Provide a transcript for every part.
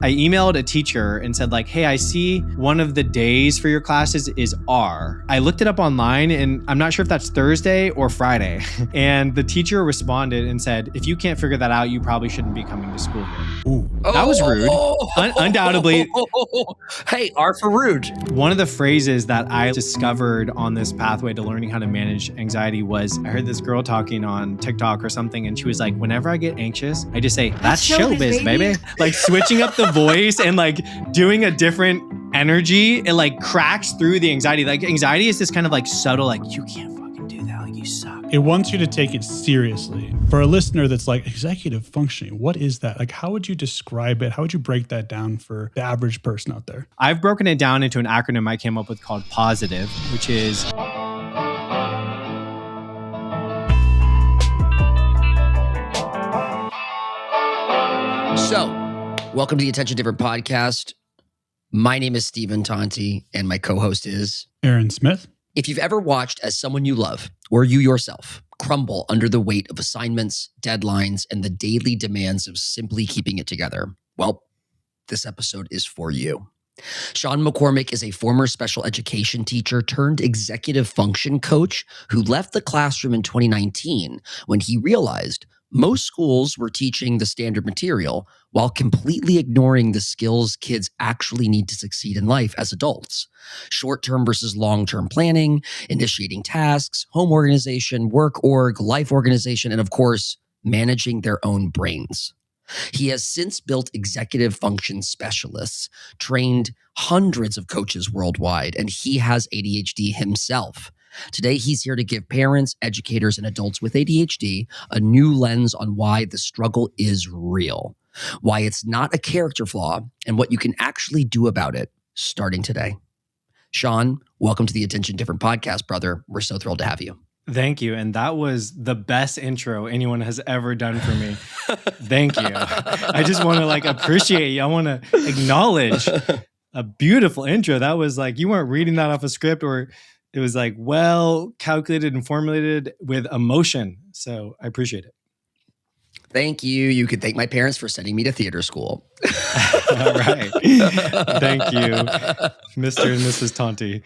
I emailed a teacher and said like, hey, I see one of the days for your classes is R. I looked it up online and I'm not sure if that's Thursday or Friday. And the teacher responded and said, if you can't figure that out, you probably shouldn't be coming to school here. Ooh, that was rude. Undoubtedly. Hey, R for rude. One of the phrases that I discovered on this pathway to learning how to manage anxiety was, I heard this girl talking on TikTok or something, and she was like, whenever I get anxious, I just say, that's showbiz, baby. Like switching up the voice and like doing a different energy, it like cracks through the anxiety. Like anxiety is this kind of like subtle, like you can't fucking do that, like you suck. It wants you to take it seriously. For a listener that's like, executive functioning, what is that? Like, how would you describe it? How would you break that down for the average person out there? I've broken it down into an acronym I came up with called POSITIVE, which is So, welcome to the Attention Different podcast. My name is Stephen Tonti, and my co-host is Aaron Smith. If you've ever watched as someone you love, or you yourself, crumble under the weight of assignments, deadlines, and the daily demands of simply keeping it together, well, this episode is for you. Sean McCormick is a former special education teacher turned executive function coach who left the classroom in 2019 when he realized most schools were teaching the standard material while completely ignoring the skills kids actually need to succeed in life as adults. Short-term versus long-term planning, initiating tasks, home organization, work org, life organization, and of course, managing their own brains. He has since built executive function specialists, trained hundreds of coaches worldwide, and he has ADHD himself. Today, he's here to give parents, educators, and adults with ADHD a new lens on why the struggle is real, why it's not a character flaw, and what you can actually do about it starting today. Sean, welcome to the Attention Different podcast, brother. We're so thrilled to have you. Thank you. And that was the best intro anyone has ever done for me. Thank you. I just want to like appreciate you. I want to acknowledge a beautiful intro. That was like, you weren't reading that off a script, or it was like well calculated and formulated with emotion. So I appreciate it. Thank you. You could thank my parents for sending me to theater school. All right. Thank you, Mr. and Mrs. Tonti.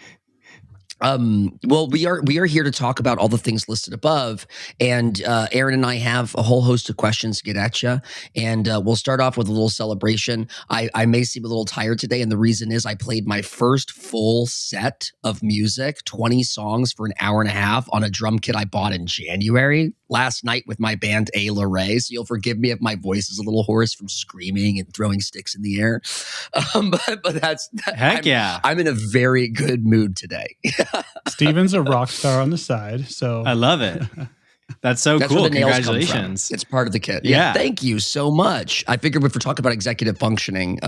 Well, we are here to talk about all the things listed above, and Aaron and I have a whole host of questions to get at you, and we'll start off with a little celebration. I may seem a little tired today, and the reason is I played my first full set of music, 20 songs for an hour and a half on a drum kit I bought in January last night with my band 𝐸𝑥𝑒𝐿. So you'll forgive me if my voice is a little hoarse from screaming and throwing sticks in the air. But that's Heck yeah. I'm in a very good mood today. Steven's a rock star on the side, so I love it. That's so That's cool. where the nails come Congratulations. from. It's part of the kit. Yeah. Thank you so much. I figured if we're talking about executive functioning,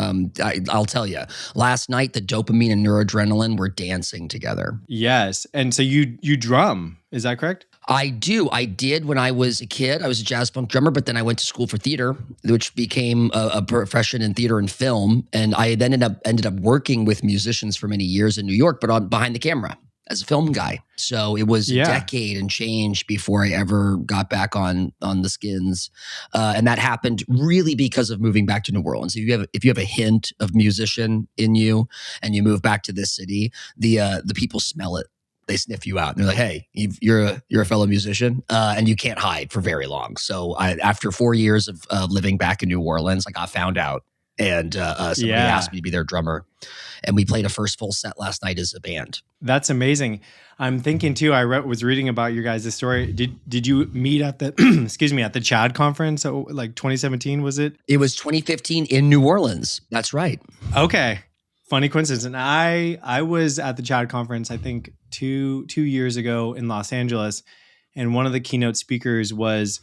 I'll tell you, last night, the dopamine and noradrenaline were dancing together. Yes. And so you drum, is that correct? I do. I did when I was a kid. I was a jazz funk drummer, but then I went to school for theater, which became a profession in theater and film. And I then ended up working with musicians for many years in New York, but behind the camera as a film guy. So it was a decade and change before I ever got back on the skins. And that happened really because of moving back to New Orleans. If you have a hint of musician in you and you move back to this city, the people smell it. They sniff you out and they're like, hey, you're a fellow musician, and you can't hide for very long. So after 4 years of living back in New Orleans, I got found out, and somebody asked me to be their drummer. And we played a first full set last night as a band. That's amazing. I'm thinking too, was reading about your guys' story. Did you meet at the, excuse me, at the CHAD conference? So like 2017, was it? It was 2015 in New Orleans. That's right. Okay. Funny coincidence. And I was at the CHAD conference, I think two years ago in Los Angeles. And one of the keynote speakers was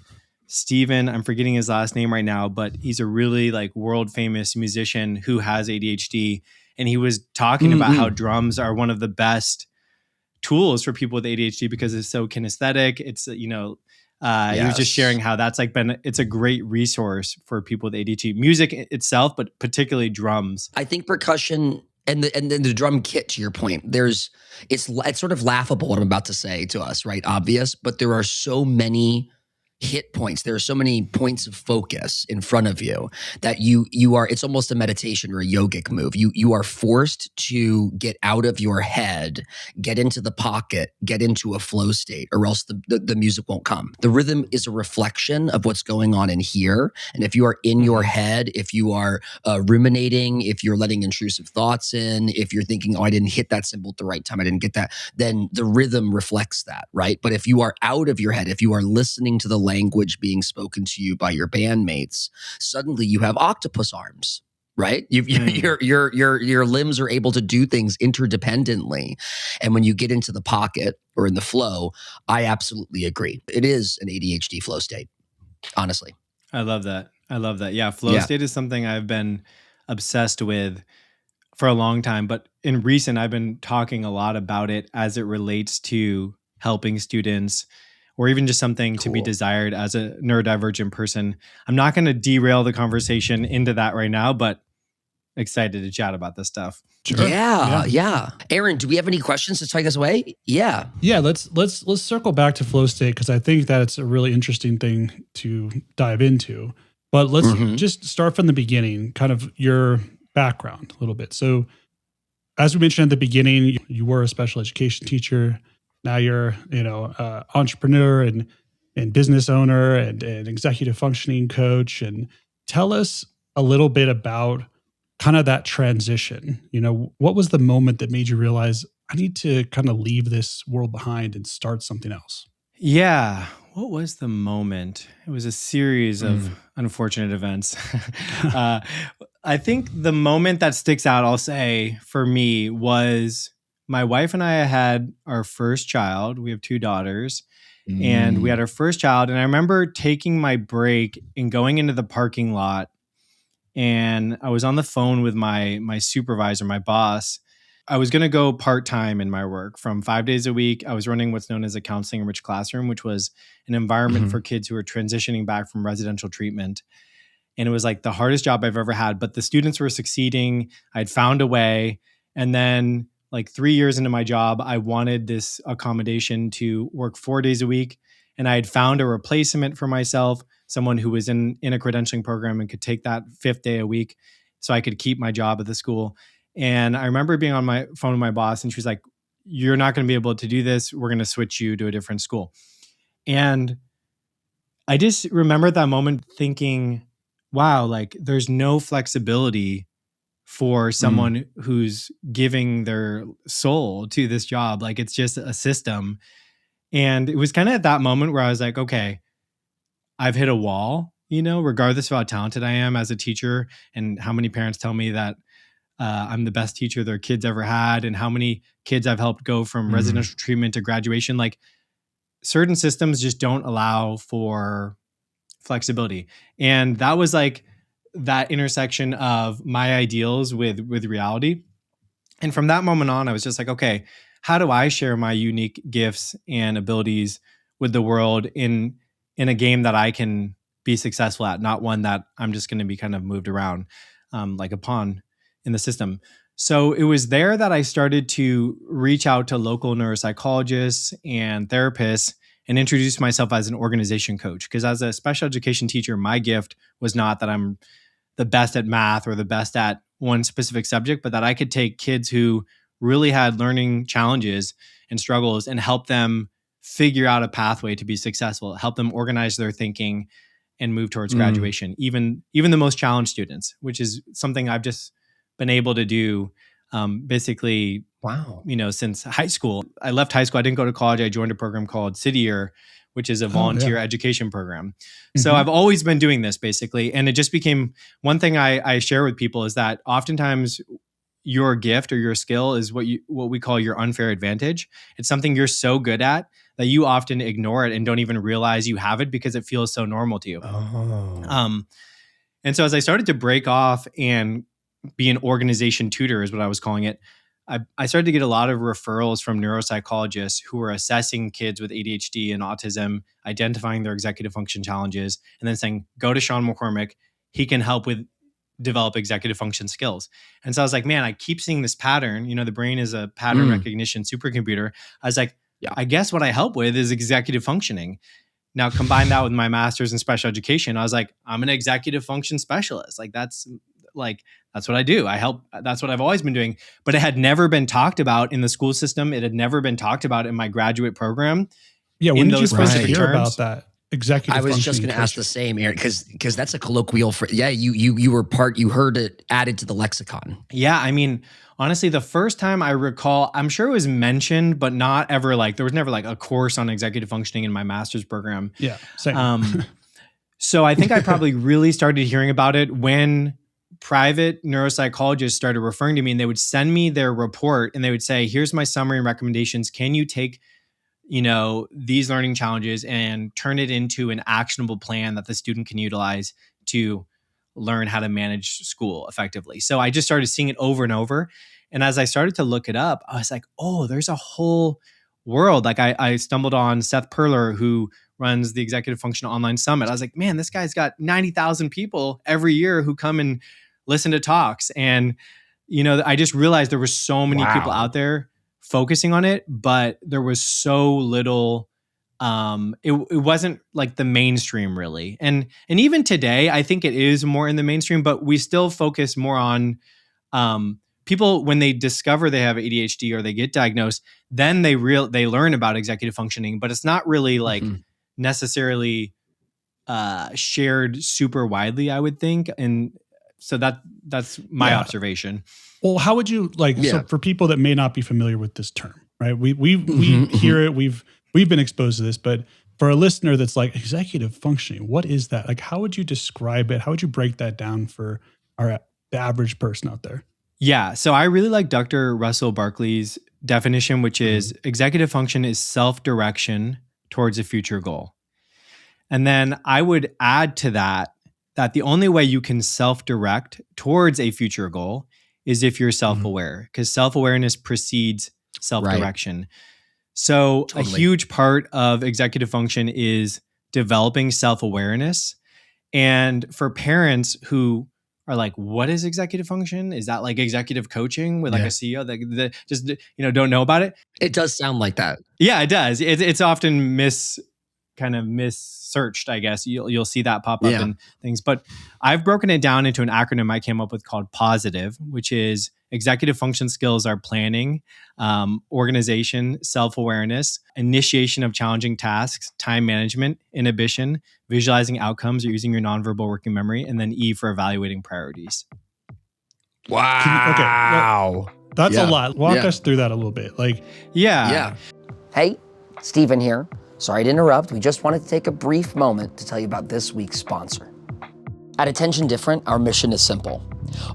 Steven. I'm forgetting his last name right now, but he's a really like world famous musician who has ADHD. And he was talking about how drums are one of the best tools for people with ADHD because it's so kinesthetic. It's, he was just sharing how that's like it's a great resource for people with ADHD. Music itself, but particularly drums. I think percussion and the drum kit, to your point, it's sort of laughable what I'm about to say to us, right? Obvious, but there are so many hit points. There are so many points of focus in front of you that you are, it's almost a meditation or a yogic move. You are forced to get out of your head, get into the pocket, get into a flow state, or else the music won't come. The rhythm is a reflection of what's going on in here. And if you are in your head, if you are ruminating, if you're letting intrusive thoughts in, if you're thinking, oh, I didn't hit that symbol at the right time, I didn't get that, then the rhythm reflects that, right? But if you are out of your head, if you are listening to the language being spoken to you by your bandmates, suddenly you have octopus arms, right? Your limbs are able to do things interdependently. And when you get into the pocket or in the flow, I absolutely agree. It is an ADHD flow state, honestly. I love that. Yeah, flow state is something I've been obsessed with for a long time, but in recent, I've been talking a lot about it as it relates to helping students, or even just something to be desired as a neurodivergent person. I'm not going to derail the conversation into that right now, but excited to chat about this stuff. Sure. Yeah. Aaron, do we have any questions to take us away? Yeah. Let's circle back to flow state, because I think that it's a really interesting thing to dive into. But let's just start from the beginning, kind of your background a little bit. So as we mentioned at the beginning, you were a special education teacher. Now you're, entrepreneur and business owner and executive functioning coach. And tell us a little bit about kind of that transition. What was the moment that made you realize I need to kind of leave this world behind and start something else? Yeah. What was the moment? It was a series of unfortunate events. I think the moment that sticks out, I'll say, for me was my wife and I had our first child. We have 2 daughters, and we had our first child. And I remember taking my break and going into the parking lot, and I was on the phone with my supervisor, my boss. I was going to go part-time in my work from 5 days a week. I was running what's known as a counseling enriched classroom, which was an environment for kids who were transitioning back from residential treatment. And it was like the hardest job I've ever had, but the students were succeeding. I'd found a way. And then like 3 years into my job, I wanted this accommodation to work 4 days a week. And I had found a replacement for myself, someone who was in a credentialing program and could take that 5th day a week so I could keep my job at the school. And I remember being on my phone with my boss, and she was like, "You're not going to be able to do this. We're going to switch you to a different school." And I just remember at that moment thinking, wow, like there's no flexibility for someone who's giving their soul to this job. Like it's just a system. And it was kind of at that moment where I was like, okay, I've hit a wall, regardless of how talented I am as a teacher, and how many parents tell me that I'm the best teacher their kids ever had, and how many kids I've helped go from residential treatment to graduation. Like certain systems just don't allow for flexibility. And that was like that intersection of my ideals with reality. And from that moment on, I was just like, okay, how do I share my unique gifts and abilities with the world in a game that I can be successful at, not one that I'm just going to be kind of moved around like a pawn in the system. So it was there that I started to reach out to local neuropsychologists and therapists and introduce myself as an organization coach. Because as a special education teacher, my gift was not that I'm the best at math or the best at one specific subject, but that I could take kids who really had learning challenges and struggles and help them figure out a pathway to be successful, help them organize their thinking and move towards graduation, even the most challenged students, which is something I've just been able to do basically, since high school. I left high school. I didn't go to college. I joined a program called City Year, which is a volunteer education program. So I've always been doing this basically. And it just became one thing I share with people is that oftentimes your gift or your skill is what we call your unfair advantage. It's something you're so good at that you often ignore it and don't even realize you have it because it feels so normal to you. And so as I started to break off and be an organization tutor is what I was calling it, I started to get a lot of referrals from neuropsychologists who were assessing kids with ADHD and autism, identifying their executive function challenges, and then saying, go to Sean McCormick. He can help with develop executive function skills. And so I was like, man, I keep seeing this pattern. The brain is a pattern recognition supercomputer. I was like, I guess what I help with is executive functioning. Now combine that with my master's in special education. I was like, I'm an executive function specialist. That's what I do. I help. That's what I've always been doing. But it had never been talked about in the school system. It had never been talked about in my graduate program. Yeah, when did you first hear terms. about that? Executive I was functioning just going to ask the coaching. same, Aaron, because that's a colloquial for, you heard it added to the lexicon. Yeah, I mean, honestly, the first time I recall, I'm sure it was mentioned, but not ever there was never a course on executive functioning in my master's program. Yeah, same. So I think I probably really started hearing about it when private neuropsychologists started referring to me, and they would send me their report and they would say, here's my summary and recommendations. Can you take these learning challenges and turn it into an actionable plan that the student can utilize to learn how to manage school effectively? So I just started seeing it over and over. And as I started to look it up, I was like, oh, there's a whole world. I stumbled on Seth Perler, who runs the Executive Function Online Summit. I was like, man, this guy's got 90,000 people every year who come and listen to talks. And, I just realized there were so many people out there focusing on it, but there was so little, it wasn't the mainstream really. And even today, I think it is more in the mainstream, but we still focus more on, people when they discover they have ADHD or they get diagnosed, then they learn about executive functioning, but it's not really necessarily, shared super widely, I would think. And so that's my observation. Well, how would you so for people that may not be familiar with this term, right? We hear it, we've been exposed to this, but for a listener that's executive functioning, what is that? How would you describe it? How would you break that down for the average person out there? Yeah, so I really like Dr. Russell Barkley's definition, which is executive function is self-direction towards a future goal. And then I would add to that the only way you can self-direct towards a future goal is if you're self-aware, because self-awareness precedes self-direction. Right. So a huge part of executive function is developing self-awareness. And for parents who are like, what is executive function? Is that executive coaching with a CEO that just, don't know about it? It does sound like that. Yeah, it does. It's often missearched, I guess. You'll see that pop up in things. But I've broken it down into an acronym I came up with called POSITIVE, which is executive function skills are planning, organization, self-awareness, initiation of challenging tasks, time management, inhibition, visualizing outcomes or using your nonverbal working memory, and then E for evaluating priorities. Wow. That's a lot. Walk us through that a little bit. Hey, Steven here. Sorry to interrupt. We just wanted to take a brief moment to tell you about this week's sponsor. At Attention Different, our mission is simple.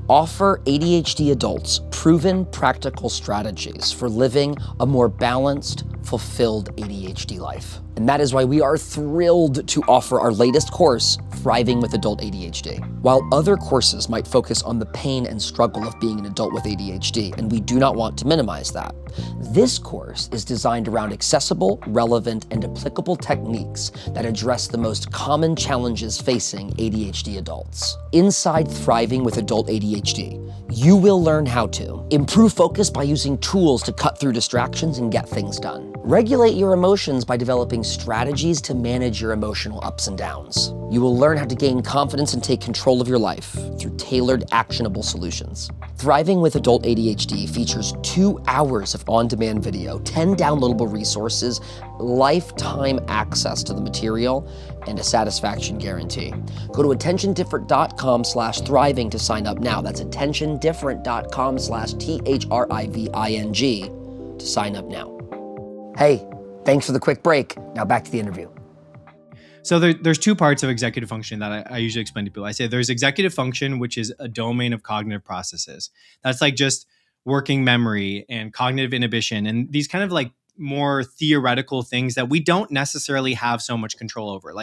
Offer ADHD adults proven practical strategies for living a more balanced, fulfilled ADHD life. And that is why we are thrilled to offer our latest course, Thriving with Adult ADHD. While other courses might focus on the pain and struggle of being an adult with ADHD, and we do not want to minimize that, this course is designed around accessible, relevant, and applicable techniques that address the most common challenges facing ADHD adults. Inside Thriving with Adult ADHD, you will learn how to improve focus by using tools to cut through distractions and get things done. Regulate your emotions by developing strategies to manage your emotional ups and downs. You will learn how to gain confidence and take control of your life through tailored, actionable solutions. Thriving with Adult ADHD features 2 hours of on-demand video, 10 downloadable resources, lifetime access to the material, and a satisfaction guarantee. Go to attentiondifferent.com/thriving to sign up now. That's attentiondifferent.com/thriving to sign up now. Hey, thanks for the quick break. Now back to the interview. So there's 2 parts of executive function that I usually explain to people. I say there's executive function, which is a domain of cognitive processes. That's just working memory and cognitive inhibition and these kind of more theoretical things that we don't necessarily have so much control over.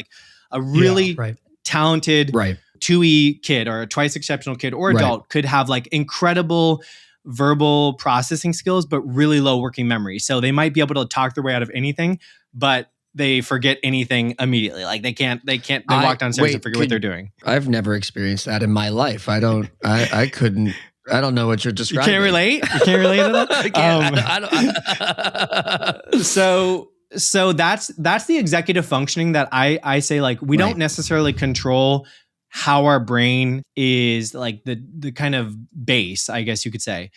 A really talented 2E kid or a twice exceptional kid or adult could have incredible verbal processing skills, but really low working memory. So they might be able to talk their way out of anything, but they forget anything immediately. They walk downstairs and forget what they're doing. I've never experienced that in my life. I don't know what you're describing. You can't relate? You can't relate to that? I can't. So So that's the executive functioning that I say, like, we don't necessarily control how our brain is, like the kind of base, I guess you could say.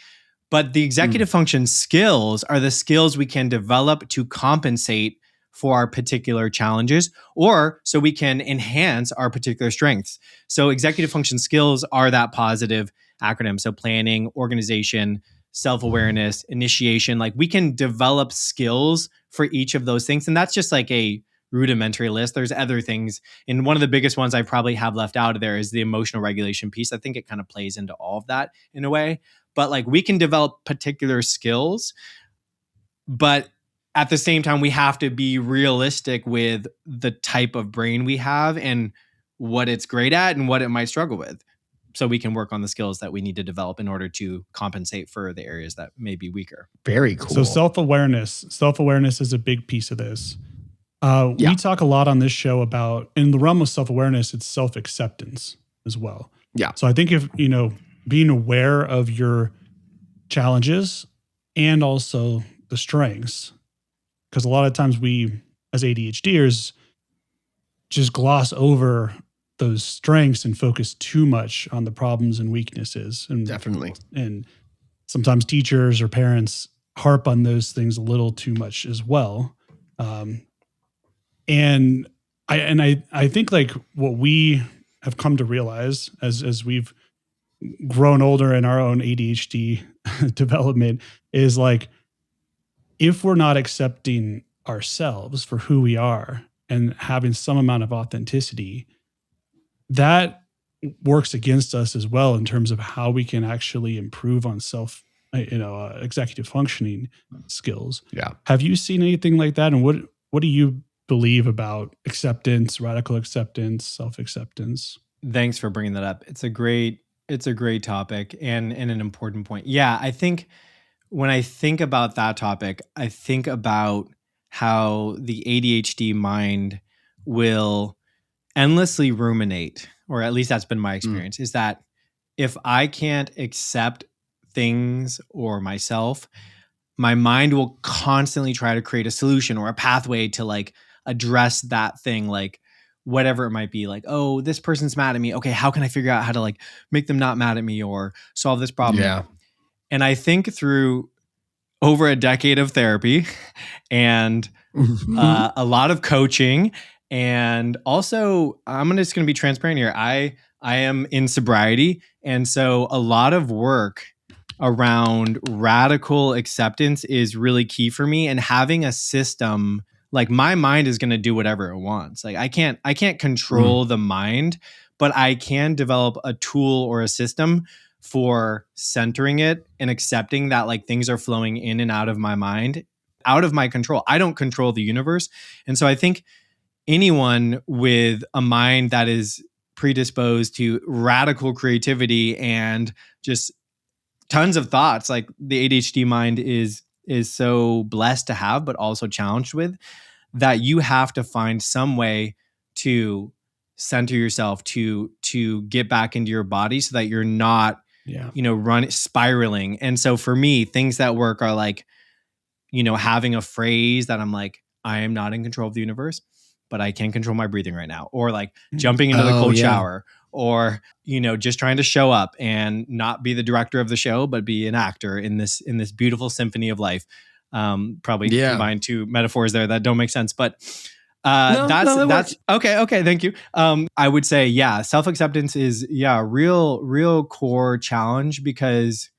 But the executive function skills are the skills we can develop to compensate for our particular challenges, or so we can enhance our particular strengths. So executive function skills are that positive acronym. So planning, organization, self-awareness, initiation, like we can develop skills for each of those things. And that's just like a rudimentary list. There's other things. And one of the biggest ones I probably have left out of there is the emotional regulation piece. I think it kind of plays into all of that in a way. But like we can develop particular skills, but at the same time, we have to be realistic with the type of brain we have and what it's great at and what it might struggle with. So we can work on the skills that we need to develop in order to compensate for the areas that may be weaker. Very cool. So self-awareness is a big piece of this. We talk a lot on this show about, in the realm of self-awareness, it's self-acceptance as well. Yeah. So I think if, being aware of your challenges and also the strengths, because a lot of times we, as ADHDers, just gloss over those strengths and focus too much on the problems and weaknesses. And definitely. And sometimes teachers or parents harp on those things a little too much as well. And I think like what we have come to realize as we've grown older in our own ADHD development is like, if we're not accepting ourselves for who we are and having some amount of authenticity, that works against us as well in terms of how we can actually improve on executive functioning skills. Yeah. Have you seen anything like that? And what do you believe about acceptance, radical acceptance, self-acceptance? Thanks for bringing that up. It's a great topic and an important point. Yeah, I think when I think about that topic, I think about how the ADHD mind will endlessly ruminate, or at least that's been my experience, is that if I can't accept things or myself, my mind will constantly try to create a solution or a pathway to like address that thing, like whatever it might be, like, oh, this person's mad at me. Okay, how can I figure out how to like make them not mad at me or solve this problem? Yeah. And I think through over a decade of therapy and a lot of coaching, and also I'm just going to be transparent here. I am in sobriety. And so a lot of work around radical acceptance is really key for me, and having a system. Like my mind is going to do whatever it wants. Like I can't control the mind, but I can develop a tool or a system for centering it and accepting that like things are flowing in and out of my mind, out of my control. I don't control the universe. And so I think anyone with a mind that is predisposed to radical creativity and just tons of thoughts, like the ADHD mind is so blessed to have, but also challenged with, that you have to find some way to center yourself, to get back into your body so that you're not, spiraling. And so for me, things that work are like, having a phrase that I'm like, I am not in control of the universe, but I can control my breathing right now. Or like jumping into the cold shower, or, just trying to show up and not be the director of the show, but be an actor in this beautiful symphony of life. Probably combine two metaphors there that don't make sense, but that's okay. Thank you. I would say, self-acceptance is real core challenge, because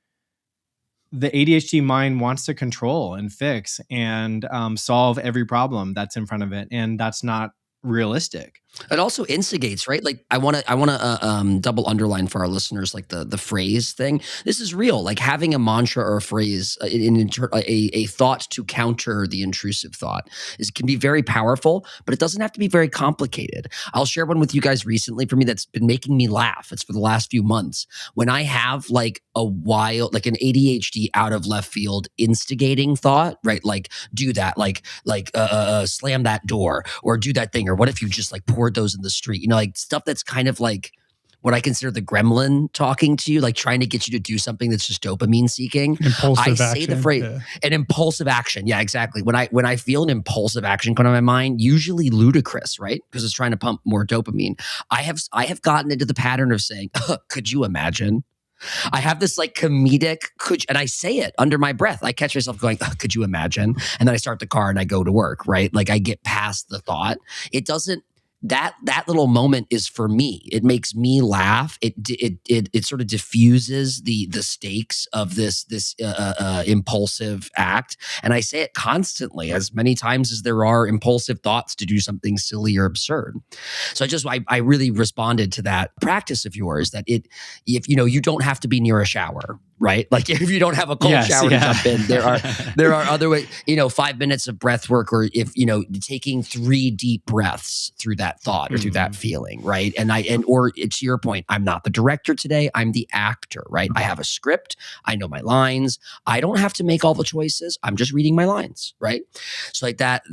the ADHD mind wants to control and fix and solve every problem that's in front of it, and that's not realistic. It also instigates, right? Like I want to double underline for our listeners, like the phrase thing. This is real. Like having a mantra or a phrase, a thought to counter the intrusive thought can be very powerful, but it doesn't have to be very complicated. I'll share one with you guys recently for me that's been making me laugh. It's for the last few months. When I have like an ADHD out of left field instigating thought, right? Like do that, like slam that door or do that thing, or what if you just like poured those in the street, like stuff that's kind of like what I consider the gremlin talking to you, like trying to get you to do something that's just dopamine seeking. Impulsive I say the phrase, an impulsive action. Yeah, exactly. When I feel an impulsive action come to my mind, usually ludicrous, right? Because it's trying to pump more dopamine. I have gotten into the pattern of saying, could you imagine? I have this like comedic, and I say it under my breath. I catch myself going, could you imagine? And then I start the car and I go to work, right? Like I get past the thought. It doesn't, that little moment is for me. It makes me laugh. It sort of diffuses the stakes of this impulsive act. And I say it constantly, as many times as there are impulsive thoughts to do something silly or absurd. So I really responded to that practice of yours, that if you don't have to be near a shower, right? Like if you don't have a cold shower to jump in, there are other ways, 5 minutes of breath work, or if, taking 3 deep breaths through that thought or through that feeling, right? Or to your point, I'm not the director today, I'm the actor, right? I have a script, I know my lines, I don't have to make all the choices, I'm just reading my lines, right? So like that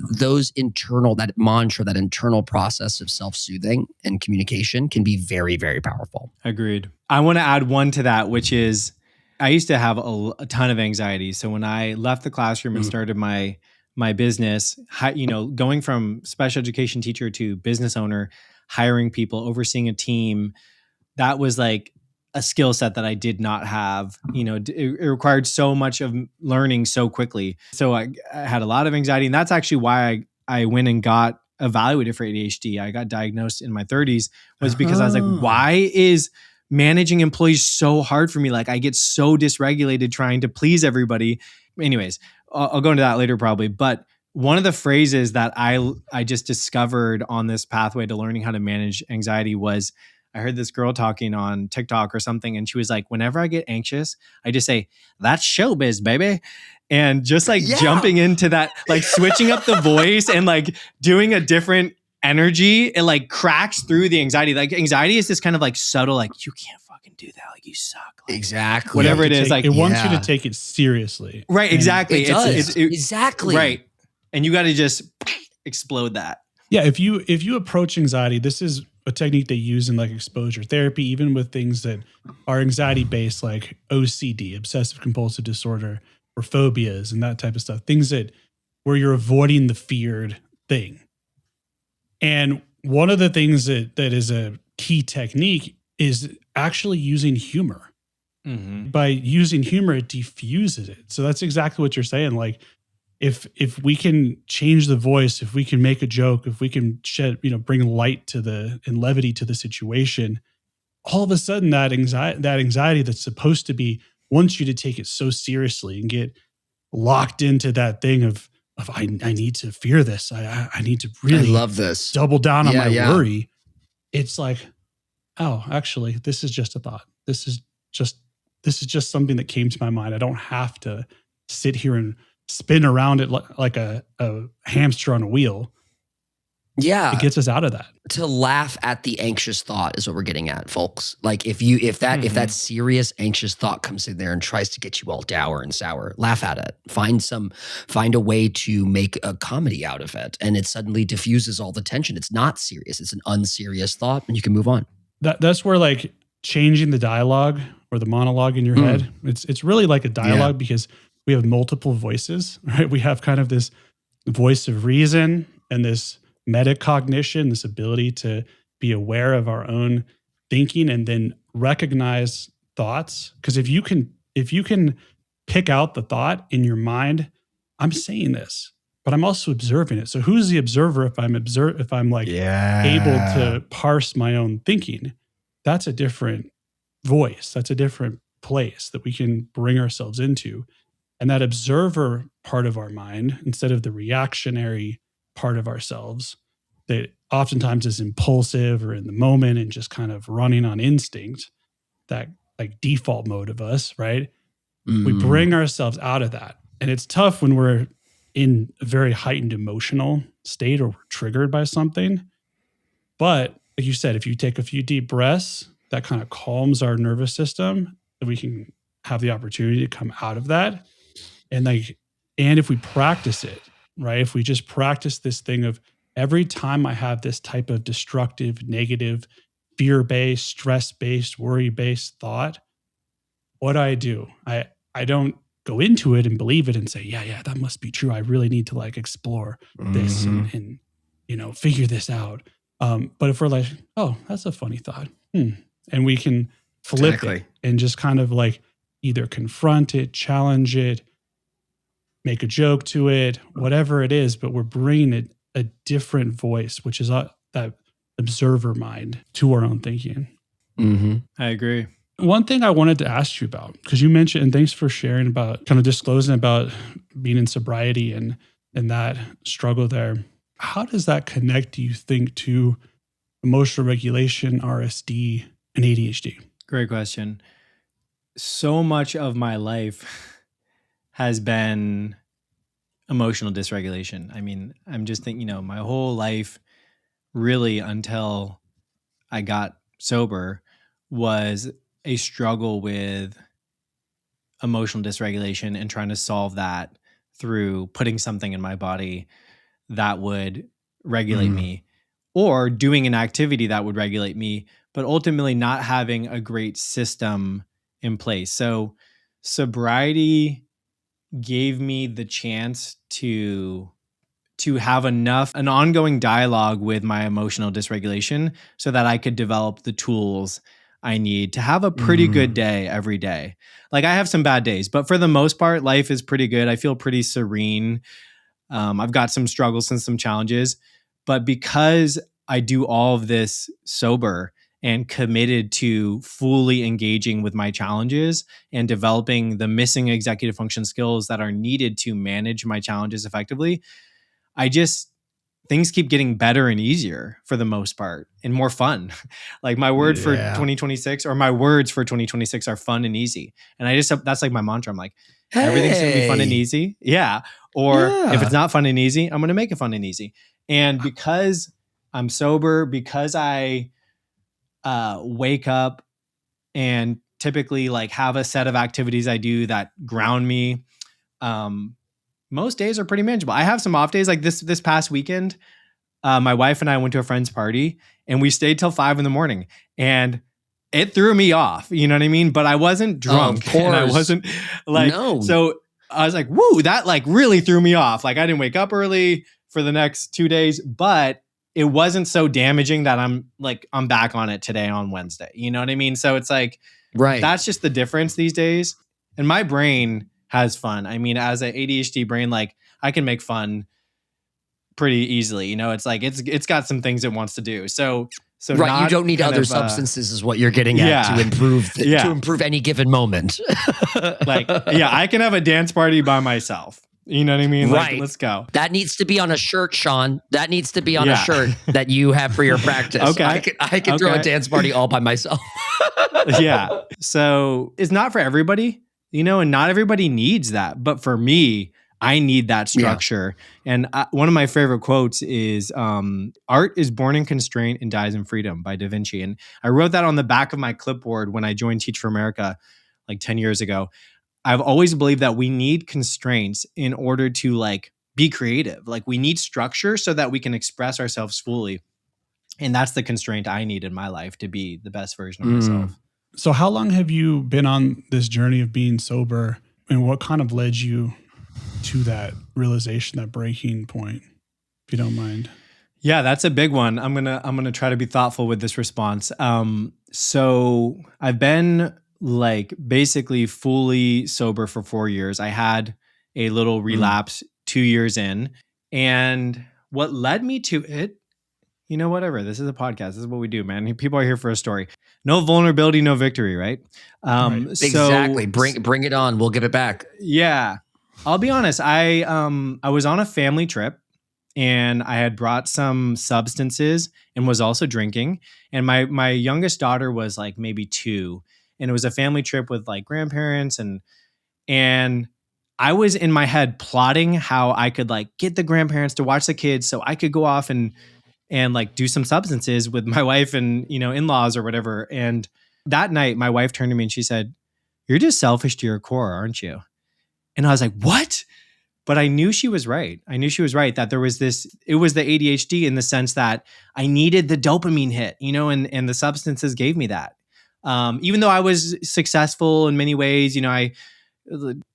mantra, that internal process of self-soothing and communication can be very, very powerful. Agreed. I want to add one to that, which is I used to have a ton of anxiety. So when I left the classroom and started my business, going from special education teacher to business owner, hiring people, overseeing a team, that was like a skill set that I did not have. It required so much of learning so quickly. So I had a lot of anxiety, and that's actually why I went and got evaluated for ADHD. I got diagnosed in my 30s, was because I was like, why is managing employees so hard for me? Like I get so dysregulated trying to please everybody. Anyways, I'll go into that later probably. But one of the phrases that I just discovered on this pathway to learning how to manage anxiety was, I heard this girl talking on TikTok or something, and she was like, whenever I get anxious, I just say, that's showbiz, baby. And just like jumping into that, like switching up the voice and like doing a different energy, it like cracks through the anxiety. Like anxiety is this kind of like subtle, like you can't fucking do that, like you suck, like, exactly, whatever it is, like it wants you to take it seriously, right? Exactly. It does. Exactly right, and you got to just explode that. Yeah, if you approach anxiety, this is a technique they use in like exposure therapy, even with things that are anxiety based, like OCD, obsessive compulsive disorder, or phobias and that type of stuff, things where you're avoiding the feared thing. And one of the things that is a key technique is actually using humor. Mm-hmm. By using humor, it diffuses it. So that's exactly what you're saying. Like if we can change the voice, if we can make a joke, if we can bring light and levity to the situation, all of a sudden that anxiety that's supposed to be wants you to take it so seriously and get locked into that thing of I need to fear this. I need to really love this. Double down on my worry. It's like, oh, actually, this is just a thought. This is just something that came to my mind. I don't have to sit here and spin around it like a hamster on a wheel. Yeah. It gets us out of that. To laugh at the anxious thought is what we're getting at, folks. Like if that serious anxious thought comes in there and tries to get you all dour and sour, laugh at it. Find a way to make a comedy out of it. And it suddenly diffuses all the tension. It's not serious. It's an unserious thought and you can move on. That's where like changing the dialogue or the monologue in your head, it's really like a dialogue because we have multiple voices, right? We have kind of this voice of reason and this metacognition, this ability to be aware of our own thinking and then recognize thoughts. Because if you can pick out the thought in your mind, I'm saying this, but I'm also observing it. So who's the observer if I'm able to parse my own thinking? That's a different voice. That's a different place that we can bring ourselves into. And that observer part of our mind, instead of the reactionary part of ourselves that oftentimes is impulsive or in the moment and just kind of running on instinct, that like default mode of us, right? We bring ourselves out of that. And it's tough when we're in a very heightened emotional state or we're triggered by something. But like you said, if you take a few deep breaths, that kind of calms our nervous system, that we can have the opportunity to come out of that. And if we practice it, right? If we just practice this thing of every time I have this type of destructive, negative fear-based, stress-based, worry-based thought, what do? I don't go into it and believe it and say, yeah, that must be true. I really need to like explore this and figure this out. But if we're like, oh, that's a funny thought. And we can flip it and just kind of like either confront it, challenge it, make a joke to it, whatever it is, but we're bringing a different voice, which is that observer mind to our own thinking. I agree. One thing I wanted to ask you about, because you mentioned, and thanks for sharing about kind of disclosing about being in sobriety and that struggle there. How does that connect, do you think, to emotional regulation, RSD, and ADHD? Great question. So much of my life has been emotional dysregulation. I mean, I'm just thinking, my whole life really until I got sober was a struggle with emotional dysregulation and trying to solve that through putting something in my body that would regulate me, or doing an activity that would regulate me, but ultimately not having a great system in place. So sobriety gave me the chance to have an ongoing dialogue with my emotional dysregulation so that I could develop the tools I need to have a pretty good day every day. Like, I have some bad days, but for the most part, life is pretty good. I feel pretty serene. I've got some struggles and some challenges, but because I do all of this sober and committed to fully engaging with my challenges and developing the missing executive function skills that are needed to manage my challenges effectively, things keep getting better and easier for the most part and more fun. Like, my word for 2026, or my words for 2026 are fun and easy. And that's like my mantra. I'm like, everything's going to be fun and easy. Yeah. Or if it's not fun and easy, I'm going to make it fun and easy. And because I'm sober, because I wake up and typically like have a set of activities I do that ground me, most days are pretty manageable. I have some off days. Like this past weekend, my wife and I went to a friend's party and we stayed till 5 a.m. and it threw me off. You know what I mean? But I wasn't drunk. Of course. And I wasn't like, so I was like, woo, that like really threw me off. Like, I didn't wake up early for the next 2 days, but it wasn't so damaging that I'm back on it today on Wednesday. You know what I mean? So it's like, right. That's just the difference these days. And my brain has fun. I mean, as an ADHD brain, like, I can make fun pretty easily. It's like, it's got some things it wants to do. So right. You don't need other substances is what you're getting at to improve any given moment. Like, I can have a dance party by myself. You know what I mean? Like, right. Let's go. That needs to be on a shirt, Sean. That needs to be on a shirt that you have for your practice. Okay. I can throw a dance party all by myself. Yeah. So it's not for everybody, and not everybody needs that. But for me, I need that structure. Yeah. And one of my favorite quotes is, art is born in constraint and dies in freedom, by Da Vinci. And I wrote that on the back of my clipboard when I joined Teach for America like 10 years ago. I've always believed that we need constraints in order to like be creative. Like, we need structure so that we can express ourselves fully. And that's the constraint I need in my life to be the best version of myself. So how long have you been on this journey of being sober, and what kind of led you to that realization, that breaking point, if you don't mind? Yeah, that's a big one. I'm gonna try to be thoughtful with this response. So I've been like basically fully sober for 4 years. I had a little relapse 2 years in, and what led me to it, whatever. This is a podcast. This is what we do, man. People are here for a story. No vulnerability, no victory, right? Right. Exactly. Bring it on. We'll give it back. Yeah. I'll be honest. I was on a family trip, and I had brought some substances and was also drinking. And my youngest daughter was like maybe 2, and it was a family trip with like grandparents, and I was in my head plotting how I could like get the grandparents to watch the kids so I could go off and like do some substances with my wife and, in-laws or whatever. And that night, my wife turned to me and she said, "You're just selfish to your core, aren't you?" And I was like, "What?" But I knew she was right. I knew she was right that there was it was the ADHD in the sense that I needed the dopamine hit, and the substances gave me that. Even though I was successful in many ways, I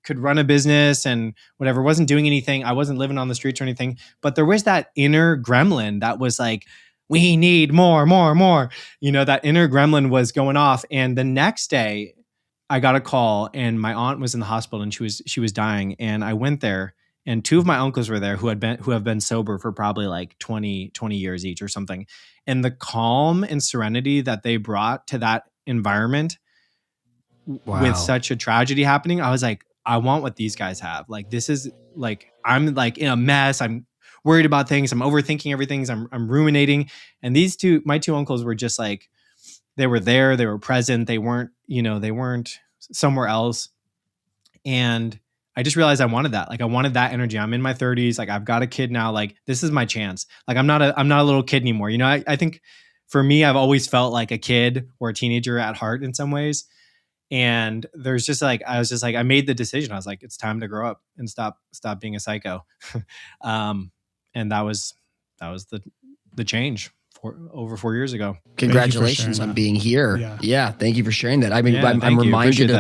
could run a business and whatever, wasn't doing anything. I wasn't living on the streets or anything, but there was that inner gremlin that was like, we need more. That inner gremlin was going off. And the next day I got a call and my aunt was in the hospital and she was dying. And I went there and two of my uncles were there who have been sober for probably like 20 years each or something. And the calm and serenity that they brought to that environment with such a tragedy happening, I was like, I want what these guys have. Like, this is like, I'm like in a mess. I'm worried about things. I'm overthinking everything. I'm ruminating. And my two uncles were just like, they were there. They were present. They weren't somewhere else. And I just realized I wanted that. Like, I wanted that energy. I'm in my 30s. Like, I've got a kid now. Like, this is my chance. Like, I'm not a little kid anymore. I think for me, I've always felt like a kid or a teenager at heart in some ways. And there's just like, I made the decision. I was like, it's time to grow up and stop being a psycho. And that was the change over 4 years ago. Congratulations on being here. Yeah. Thank you for sharing that. I mean, I'm reminded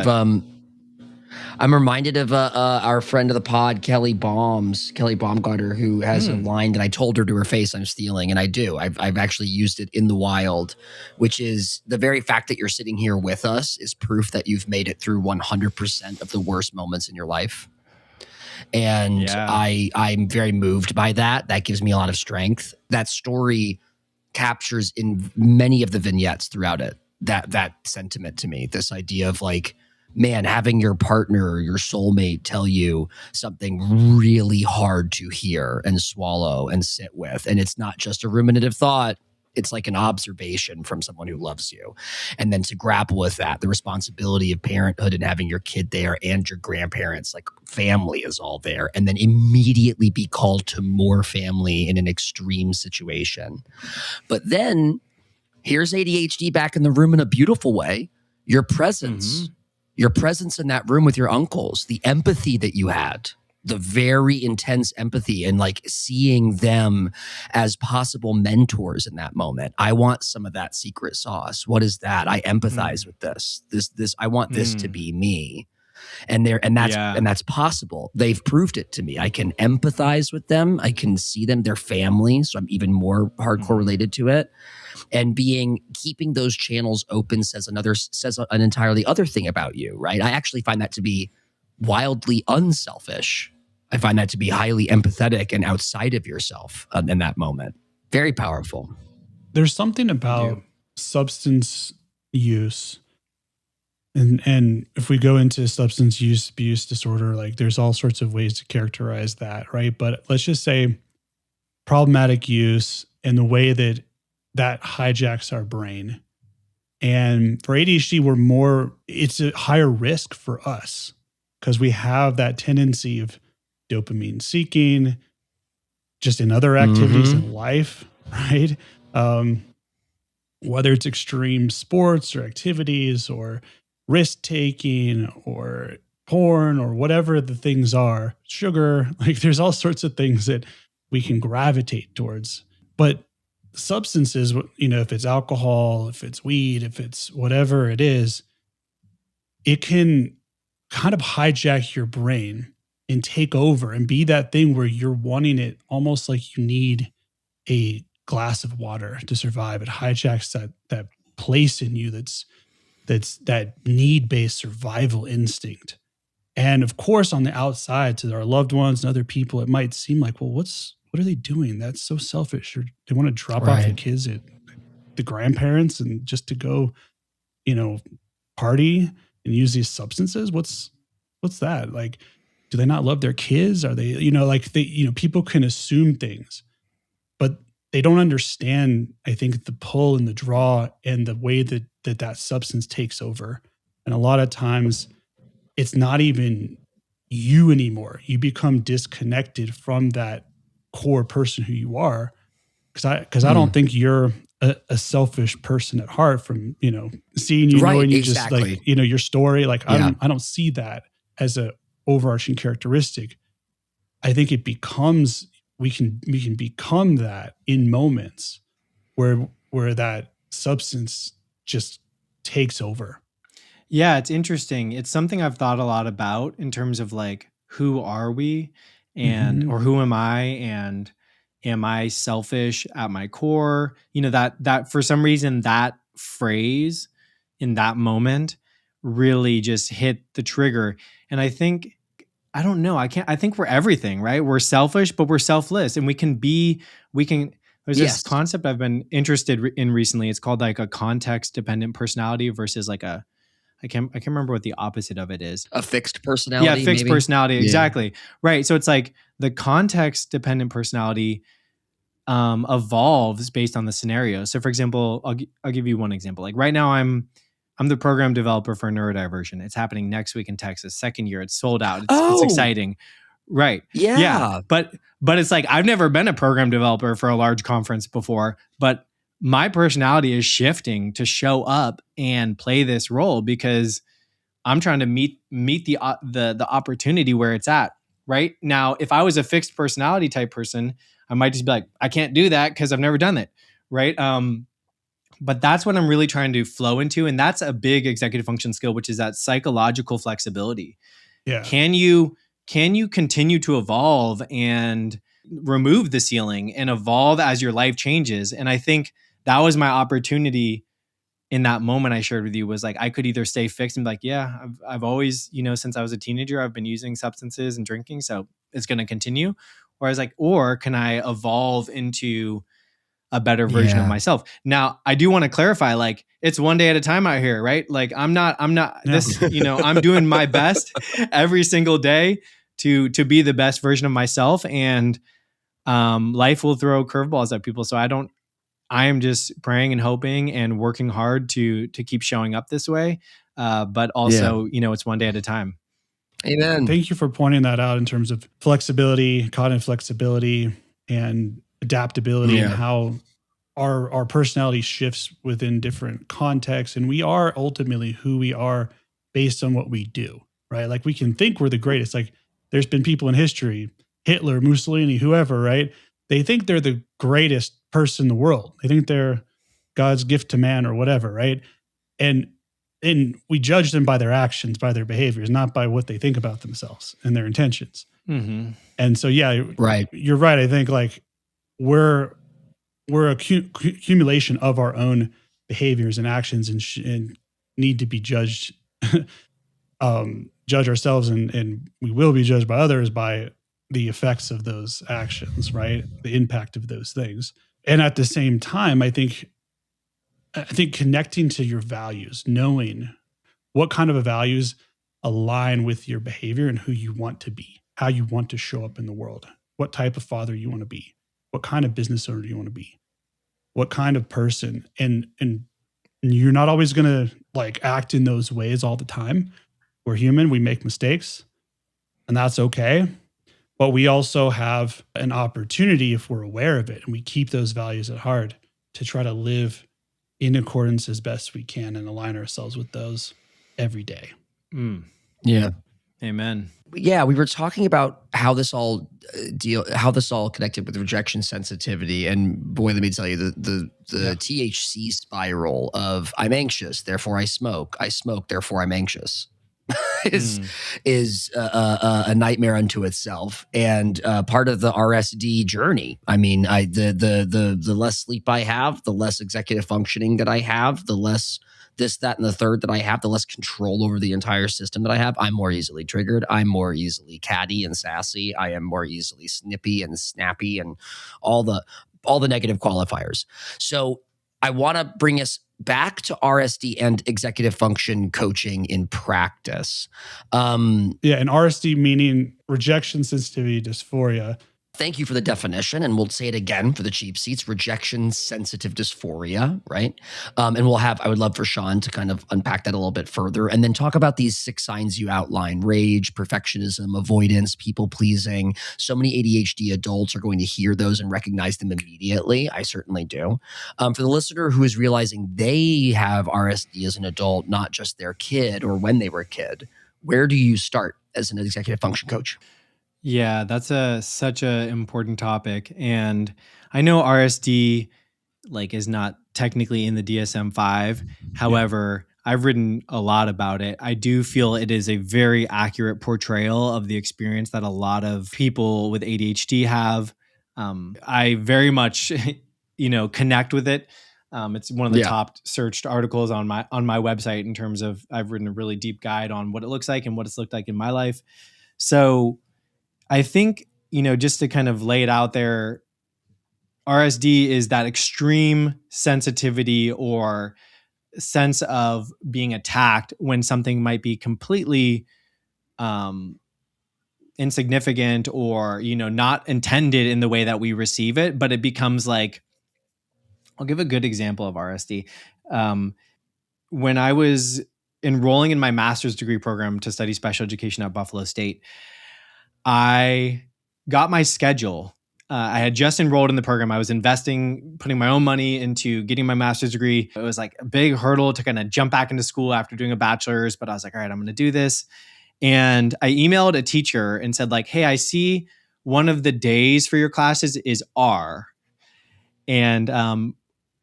of our friend of the pod, Kelly Baumgartner, who has a line that I told her to her face I'm stealing, and I do. I've actually used it in the wild, which is the very fact that you're sitting here with us is proof that you've made it through 100% of the worst moments in your life. And I'm very moved by that. That gives me a lot of strength. That story captures in many of the vignettes throughout it that sentiment to me, this idea of like, man, having your partner or your soulmate tell you something really hard to hear and swallow and sit with. And it's not just a ruminative thought. It's like an observation from someone who loves you. And then to grapple with that, the responsibility of parenthood and having your kid there and your grandparents, like family is all there. And then immediately be called to more family in an extreme situation. But then here's ADHD back in the room in a beautiful way. Your presence in that room with your uncles, the empathy that you had, the very intense empathy and like seeing them as possible mentors in that moment. I want some of that secret sauce. What is that? I empathize with this. I want this to be me. And that's possible. They've proved it to me. I can empathize with them. I can see them, their family. So I'm even more hardcore related to it. And keeping those channels open says an entirely other thing about you, right? I actually find that to be wildly unselfish. I find that to be highly empathetic and outside of yourself in that moment. Very powerful. There's something about substance use. And if we go into substance use abuse disorder, like there's all sorts of ways to characterize that, right? But let's just say problematic use and the way that hijacks our brain. And for ADHD, it's a higher risk for us because we have that tendency of dopamine seeking just in other activities in life, right? Whether it's extreme sports or activities or risk-taking or porn or whatever the things are, sugar, like there's all sorts of things that we can gravitate towards. But substances, if it's alcohol, if it's weed, if it's whatever it is, it can kind of hijack your brain and take over and be that thing where you're wanting it almost like you need a glass of water to survive. It hijacks that place in you that's that need-based survival instinct. And of course, on the outside to our loved ones and other people, it might seem like, well, what are they doing? That's so selfish. Or they want to drop off the kids at the grandparents and just to go, party and use these substances. What's that? Like, do they not love their kids? Are they, people can assume things, but they don't understand, I think, the pull and the draw and the way that substance takes over. And a lot of times it's not even you anymore. You become disconnected from that core person who you are. Because I don't think you're a selfish person at heart from, seeing you, knowing you just like, your story. Like I don't see that as a overarching characteristic. I think it becomes, we can become that in moments where that substance just takes over. Yeah, it's interesting. It's something I've thought a lot about in terms of like, who are we and, or who am I? And am I selfish at my core? You know, that for some reason, that phrase in that moment really just hit the trigger. And I think, I don't know, I think we're everything, right? We're selfish, but we're selfless, and there's this Yes. concept I've been interested in recently. It's called like a context dependent personality versus like I can't remember what the opposite of it is. A fixed personality. Yeah, fixed maybe? personality. Yeah. Exactly. Right. So it's like the context dependent personality evolves based on the scenario. So for example, I'll give you one example. Like right now I'm the program developer for neurodiversion. It's happening next week in Texas. Second year, it's sold out. It's exciting. Right. Yeah. But it's like, I've never been a program developer for a large conference before, but my personality is shifting to show up and play this role because I'm trying to meet the opportunity where it's at. Right now, if I was a fixed personality type person, I might just be like, I can't do that because I've never done it. Right. But that's what I'm really trying to flow into. And that's a big executive function skill, which is that psychological flexibility. Yeah. Can you continue to evolve and remove the ceiling and evolve as your life changes? And I think that was my opportunity in that moment I shared with you, was like, I could either stay fixed and be like, yeah, I've always, since I was a teenager, I've been using substances and drinking, so it's going to continue. Or I was like, or can I evolve into a better version of myself? Now, I do want to clarify, like, it's one day at a time out here, right? Like I'm not this, I'm doing my best every single day to be the best version of myself, and life will throw curveballs at people. So I am just praying and hoping and working hard to keep showing up this way. But also, it's one day at a time. Amen. Thank you for pointing that out in terms of flexibility, cognitive flexibility, and adaptability, and how our personality shifts within different contexts. And we are ultimately who we are based on what we do, right? Like we can think we're the greatest. Like there's been people in history, Hitler, Mussolini, whoever, right? They think they're the greatest person in the world. They think they're God's gift to man or whatever, right? And we judge them by their actions, by their behaviors, not by what they think about themselves and their intentions. Mm-hmm. And so, yeah, right. You're right. I think like we're a accumulation of our own behaviors and actions, and need to be judged, judge ourselves, and we will be judged by others by the effects of those actions, right? The impact of those things. And at the same time, I think connecting to your values, knowing what kind of values align with your behavior and who you want to be, how you want to show up in the world, what type of father you want to be, what kind of business owner you want to be, what kind of person. And you're not always going to like act in those ways all the time. We're human, we make mistakes, and that's okay. But we also have an opportunity, if we're aware of it and we keep those values at heart, to try to live in accordance as best we can and align ourselves with those every day. Yeah. Amen. Yeah, we were talking about how this all connected with rejection sensitivity, and boy, let me tell you, the THC spiral of I'm anxious, therefore I smoke, therefore I'm anxious. is a nightmare unto itself, and part of the RSD journey. I mean, the less sleep I have, the less executive functioning that I have, the less this, that, and the third that I have, the less control over the entire system that I have. I'm more easily triggered. I'm more easily catty and sassy. I am more easily snippy and snappy, and all the negative qualifiers. So I want to bring us back to RSD and executive function coaching in practice. And RSD meaning rejection sensitivity dysphoria. Thank you for the definition, and we'll say it again for the cheap seats: rejection sensitive dysphoria, right? And I would love for Sean to kind of unpack that a little bit further, and then talk about these 6 signs you outline: rage, perfectionism, avoidance, people pleasing. So many ADHD adults are going to hear those and recognize them immediately. I certainly do. For the listener who is realizing they have RSD as an adult, not just their kid or when they were a kid, where do you start as an executive function coach? Yeah, that's such a important topic. And I know RSD is not technically in the DSM-5. However, I've written a lot about it. I do feel it is a very accurate portrayal of the experience that a lot of people with ADHD have. I very much, connect with it. It's one of the top searched articles on my website in terms of I've written a really deep guide on what it looks like and what it's looked like in my life. So I think, just to kind of lay it out there, RSD is that extreme sensitivity or sense of being attacked when something might be completely insignificant or, not intended in the way that we receive it, but it becomes like, I'll give a good example of RSD. When I was enrolling in my master's degree program to study special education at Buffalo State, I got my schedule. I had just enrolled in the program. I was putting my own money into getting my master's degree. It was like a big hurdle to kind of jump back into school after doing a bachelor's, but I was like, all right, I'm going to do this. And I emailed a teacher and said like, hey, I see one of the days for your classes is R. And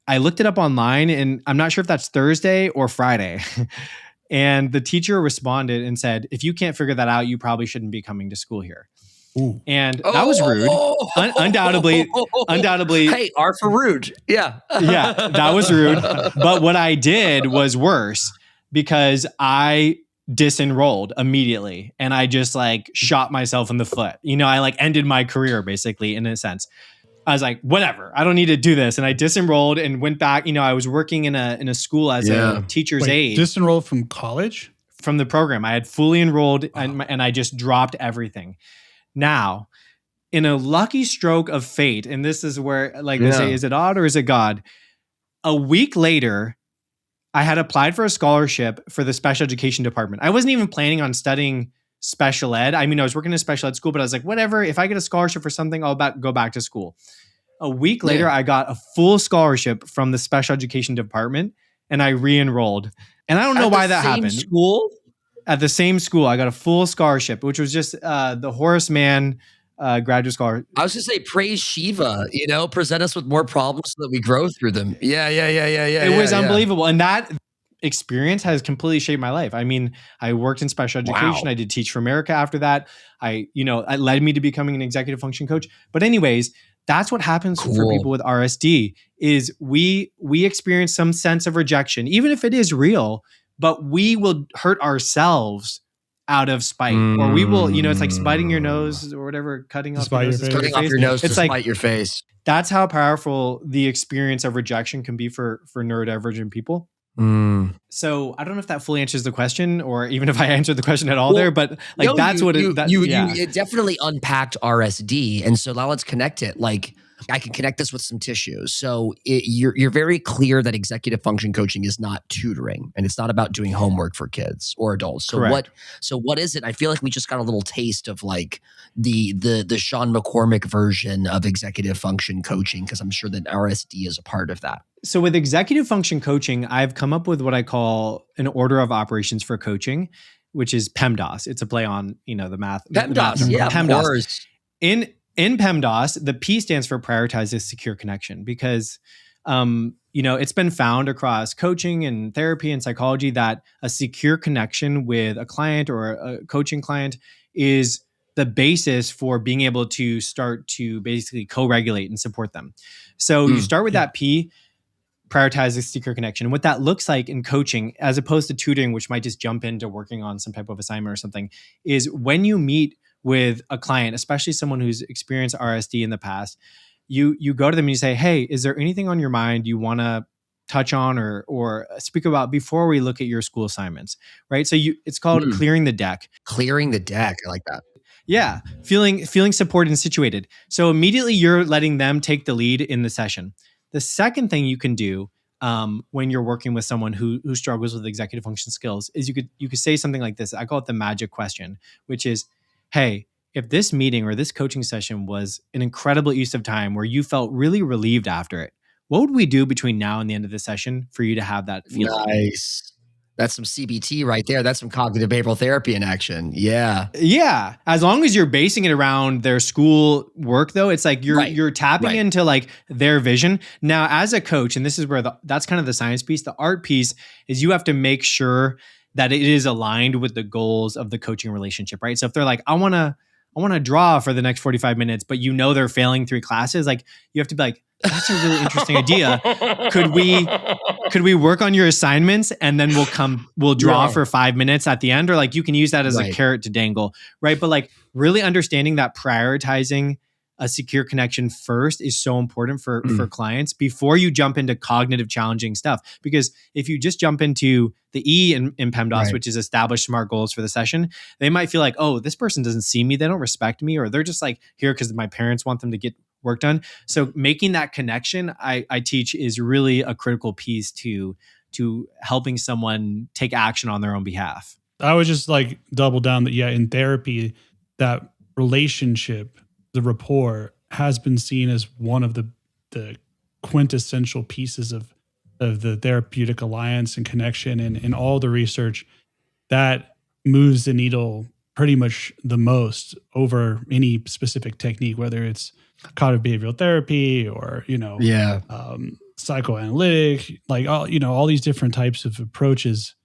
I looked it up online and I'm not sure if that's Thursday or Friday. And the teacher responded and said, if you can't figure that out, you probably shouldn't be coming to school here. Ooh. And that was rude. Undoubtedly. Hey, R for rude. Yeah. Yeah, that was rude. But what I did was worse because I disenrolled immediately and I just shot myself in the foot. I ended my career basically in a sense. I was like, whatever, I don't need to do this. And I disenrolled and went back. I was working in a school as a teacher's aide. Disenrolled from college? From the program. I had fully enrolled and I just dropped everything. Now, in a lucky stroke of fate, and this is where they say, is it odd or is it God? A week later, I had applied for a scholarship for the special education department. I wasn't even planning on studying special ed. I mean, I was working in a special ed school, but I was like, whatever, if I get a scholarship for something, I'll go back to school. A week later, I got a full scholarship from the special education department and I re-enrolled. And I don't know why that happened. School? At the same school, I got a full scholarship, which was just the Horace Mann graduate scholarship. I was going to say, praise Shiva, present us with more problems so that we grow through them. Yeah. It was unbelievable. And that experience has completely shaped my life. I mean, I worked in special education. Wow. I did Teach for America after that. It led me to becoming an executive function coach. But anyways, that's what happens for people with RSD is we experience some sense of rejection, even if it is real, but we will hurt ourselves out of spite, or we will, it's like spiting your nose or whatever, cutting off your nose to spite your face. That's how powerful the experience of rejection can be for neurodivergent people. So I don't know if that fully answers the question, or even if I answered the question at all there, but that's what it. You definitely unpacked RSD, and so now let's connect it. I can connect this with some tissues. So you're very clear that executive function coaching is not tutoring, and it's not about doing homework for kids or adults. So correct. What is it? I feel like we just got a little taste of the Sean McCormick version of executive function coaching, because I'm sure that RSD is a part of that. So with executive function coaching, I've come up with what I call an order of operations for coaching, which is PEMDAS. It's a play on, the math. PEMDAS, PEMDAS. Of course. In PEMDAS, the P stands for prioritizes secure connection, because, it's been found across coaching and therapy and psychology that a secure connection with a client or a coaching client is the basis for being able to start to basically co-regulate and support them. So you start with that P, prioritizes secure connection. And what that looks like in coaching, as opposed to tutoring, which might just jump into working on some type of assignment or something, is when you meet with a client, especially someone who's experienced RSD in the past, you go to them and you say, hey, is there anything on your mind you want to touch on or speak about before we look at your school assignments, right? So it's called clearing the deck. Clearing the deck. I like that. Yeah. Feeling supported and situated. So immediately you're letting them take the lead in the session. The second thing you can do when you're working with someone who struggles with executive function skills is you could say something like this. I call it the magic question, which is, hey, if this meeting or this coaching session was an incredible use of time where you felt really relieved after it, what would we do between now and the end of the session for you to have that feeling? Nice. That's some CBT right there. That's some cognitive behavioral therapy in action. Yeah. Yeah. As long as you're basing it around their school work though, it's like you're tapping into like their vision. Now, as a coach, and this is where that's kind of the science piece, the art piece is you have to make sure that it is aligned with the goals of the coaching relationship, right? So if they're like, I want to draw for the next 45 minutes, but you know they're failing 3 classes, like you have to be like, that's a really interesting idea. Could we work on your assignments and then we'll draw for 5 minutes at the end? Or like you can use that as a carrot to dangle, right? But like really understanding that prioritizing a secure connection first is so important for clients before you jump into cognitive challenging stuff. Because if you just jump into the E in PEMDAS, which is establish SMART goals for the session, they might feel like, oh, this person doesn't see me. They don't respect me, or they're just like here because my parents want them to get work done. So making that connection, I teach, is really a critical piece to helping someone take action on their own behalf. I would just like double down that, in therapy, that relationship, the rapport has been seen as one of the quintessential pieces of the therapeutic alliance and connection, and in all the research that moves the needle pretty much the most over any specific technique, whether it's cognitive behavioral therapy or, psychoanalytic, like all these different types of approaches.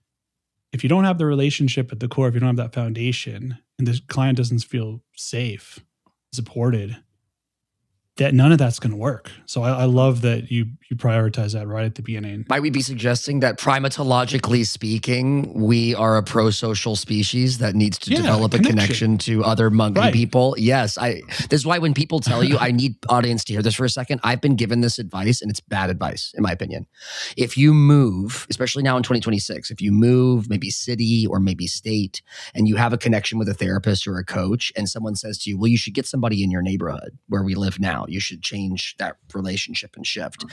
If you don't have the relationship at the core, if you don't have that foundation and the client doesn't feel safe, supported, that none of that's going to work. So I love that you prioritize that right at the beginning. Might we be suggesting that primatologically speaking, we are a pro-social species that needs to develop a connection to other monkey people? Yes. This is why when people tell you, I need audience to hear this for a second, I've been given this advice and it's bad advice, in my opinion. If you move, especially now in 2026, if you move maybe city or maybe state and you have a connection with a therapist or a coach and someone says to you, well, you should get somebody in your neighborhood where we live now. You should change that relationship and shift.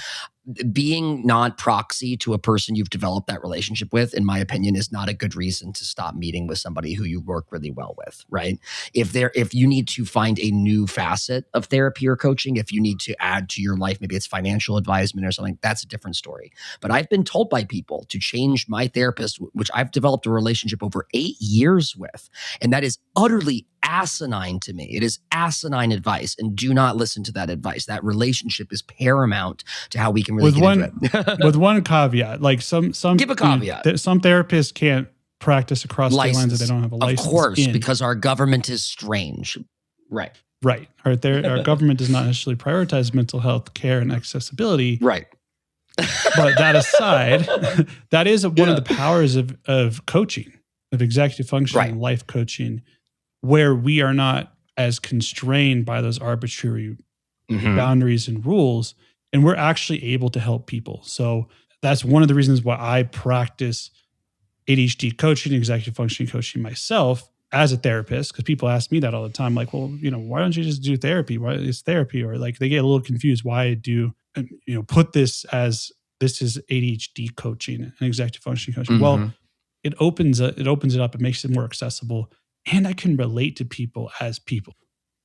Being not proxy to a person you've developed that relationship with, in my opinion, is not a good reason to stop meeting with somebody who you work really well with, right? If you need to find a new facet of therapy or coaching, if you need to add to your life, maybe it's financial advisement or something, that's a different story. But I've been told by people to change my therapist, which I've developed a relationship over 8 years with, and that is utterly asinine to me. It is asinine advice, and do not listen to that advice. That relationship is paramount to how we can really get into it. With one caveat, like some give a caveat. Some therapists can't practice across state lines if they don't have a license. Of course, because our government is strange. Right. Our government does not necessarily prioritize mental health care and accessibility. Right. But that aside, that is one of the powers of coaching, of executive functioning, and life coaching, where we are not as constrained by those arbitrary boundaries and rules, and we're actually able to help people. So that's one of the reasons why I practice ADHD coaching, executive functioning coaching myself as a therapist, because people ask me that all the time, like, well, why don't you just do therapy? Why is therapy? Or like they get a little confused why I do, put this as this is ADHD coaching and executive functioning coaching. Well, it opens it up, it makes it more accessible. And I can relate to people as people.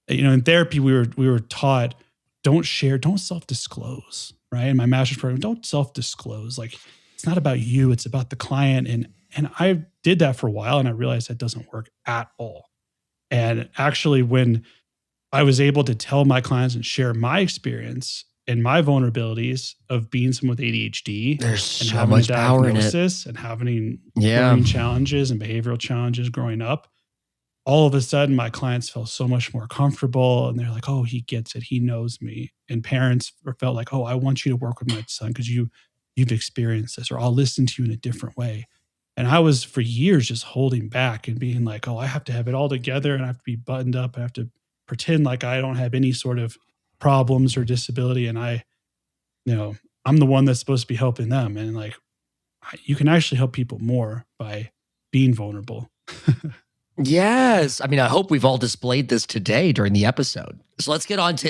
In therapy, we were taught, don't self-disclose, right? In my master's program, don't self-disclose. Like, it's not about you, it's about the client. And I did that for a while, and I realized that doesn't work at all. And actually, when I was able to tell my clients and share my experience and my vulnerabilities of being someone with ADHD, there's and so having much a power in it, diagnosis and having learning challenges and behavioral challenges growing up, all of a sudden my clients felt so much more comfortable, and they're like, oh, he gets it. He knows me. And parents felt like, oh, I want you to work with my son because you've experienced this, or I'll listen to you in a different way. And I was for years just holding back and being like, oh, I have to have it all together and I have to be buttoned up. I have to pretend like I don't have any sort of problems or disability. And I'm the one that's supposed to be helping them. And like, you can actually help people more by being vulnerable. Yes. I mean, I hope we've all displayed this today during the episode. So let's get on to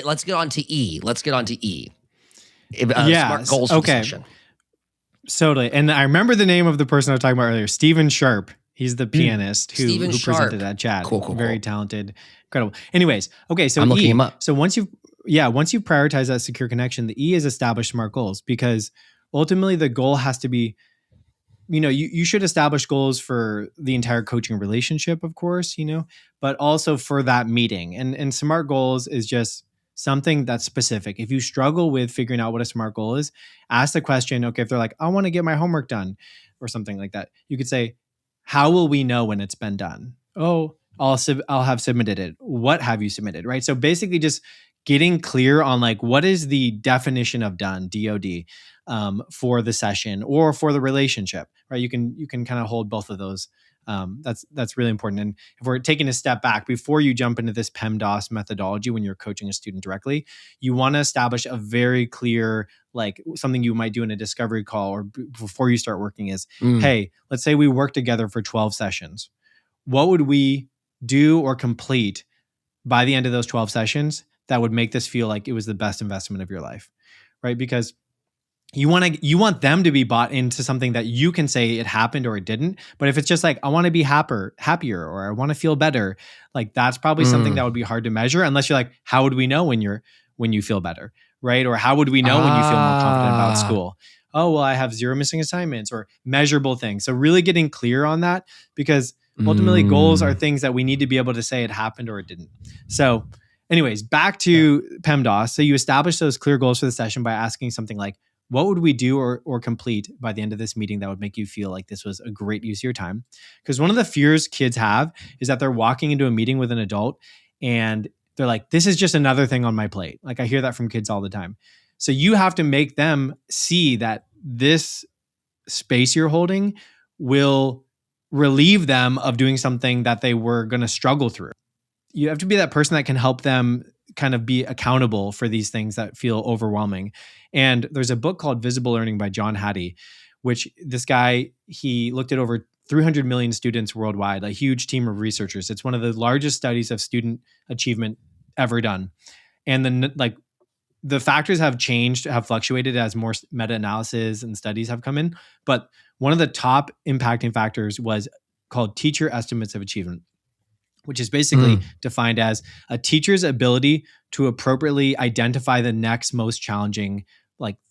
E. Smart goals for the session. Totally. And I remember the name of the person I was talking about earlier, Stephen Sharp. He's the pianist who presented that chat. Cool. Very talented, incredible. Anyways, okay, so I'm looking him up. So once you prioritize that secure connection, the E is establish SMART goals, because ultimately the goal has to be you should establish goals for the entire coaching relationship, of course, but also for that meeting. And SMART goals is just something that's specific. If you struggle with figuring out what a SMART goal is, ask the question, okay, if they're like, I want to get my homework done or something like that, you could say, how will we know when it's been done? Oh, I'll have submitted it. What have you submitted, right? So basically just getting clear on like, what is the definition of done, DOD, for the session or for the relationship, right? You can kind of hold both of those. That's really important. And if we're taking a step back, before you jump into this PEMDAS methodology, when you're coaching a student directly, you want to establish a very clear, like something you might do in a discovery call or before you start working is, hey, let's say we work together for 12 sessions. What would we do or complete by the end of those 12 sessions that would make this feel like it was the best investment of your life, right? Because you want them to be bought into something that you can say it happened or it didn't. But if it's just like, I want to be happier, or I want to feel better, like that's probably something that would be hard to measure unless you're like, how would we know when you feel better, right? Or how would we know when you feel more confident about school? Oh, well, I have 0 missing assignments, or measurable things. So really getting clear on that, because ultimately goals are things that we need to be able to say it happened or it didn't. So anyways, back to PEMDAS. So you establish those clear goals for the session by asking something like, what would we do or complete by the end of this meeting that would make you feel like this was a great use of your time? Because one of the fears kids have is that they're walking into a meeting with an adult and they're like, this is just another thing on my plate. Like I hear that from kids all the time. So you have to make them see that this space you're holding will relieve them of doing something that they were going to struggle through. You have to be that person that can help them kind of be accountable for these things that feel overwhelming. And there's a book called Visible Learning by John Hattie, which this guy, he looked at over 300 million students worldwide, a huge team of researchers. It's one of the largest studies of student achievement ever done. And then the factors have fluctuated as more meta-analysis and studies have come in. But one of the top impacting factors was called teacher estimates of achievement, which is basically defined as a teacher's ability to appropriately identify the next most challenging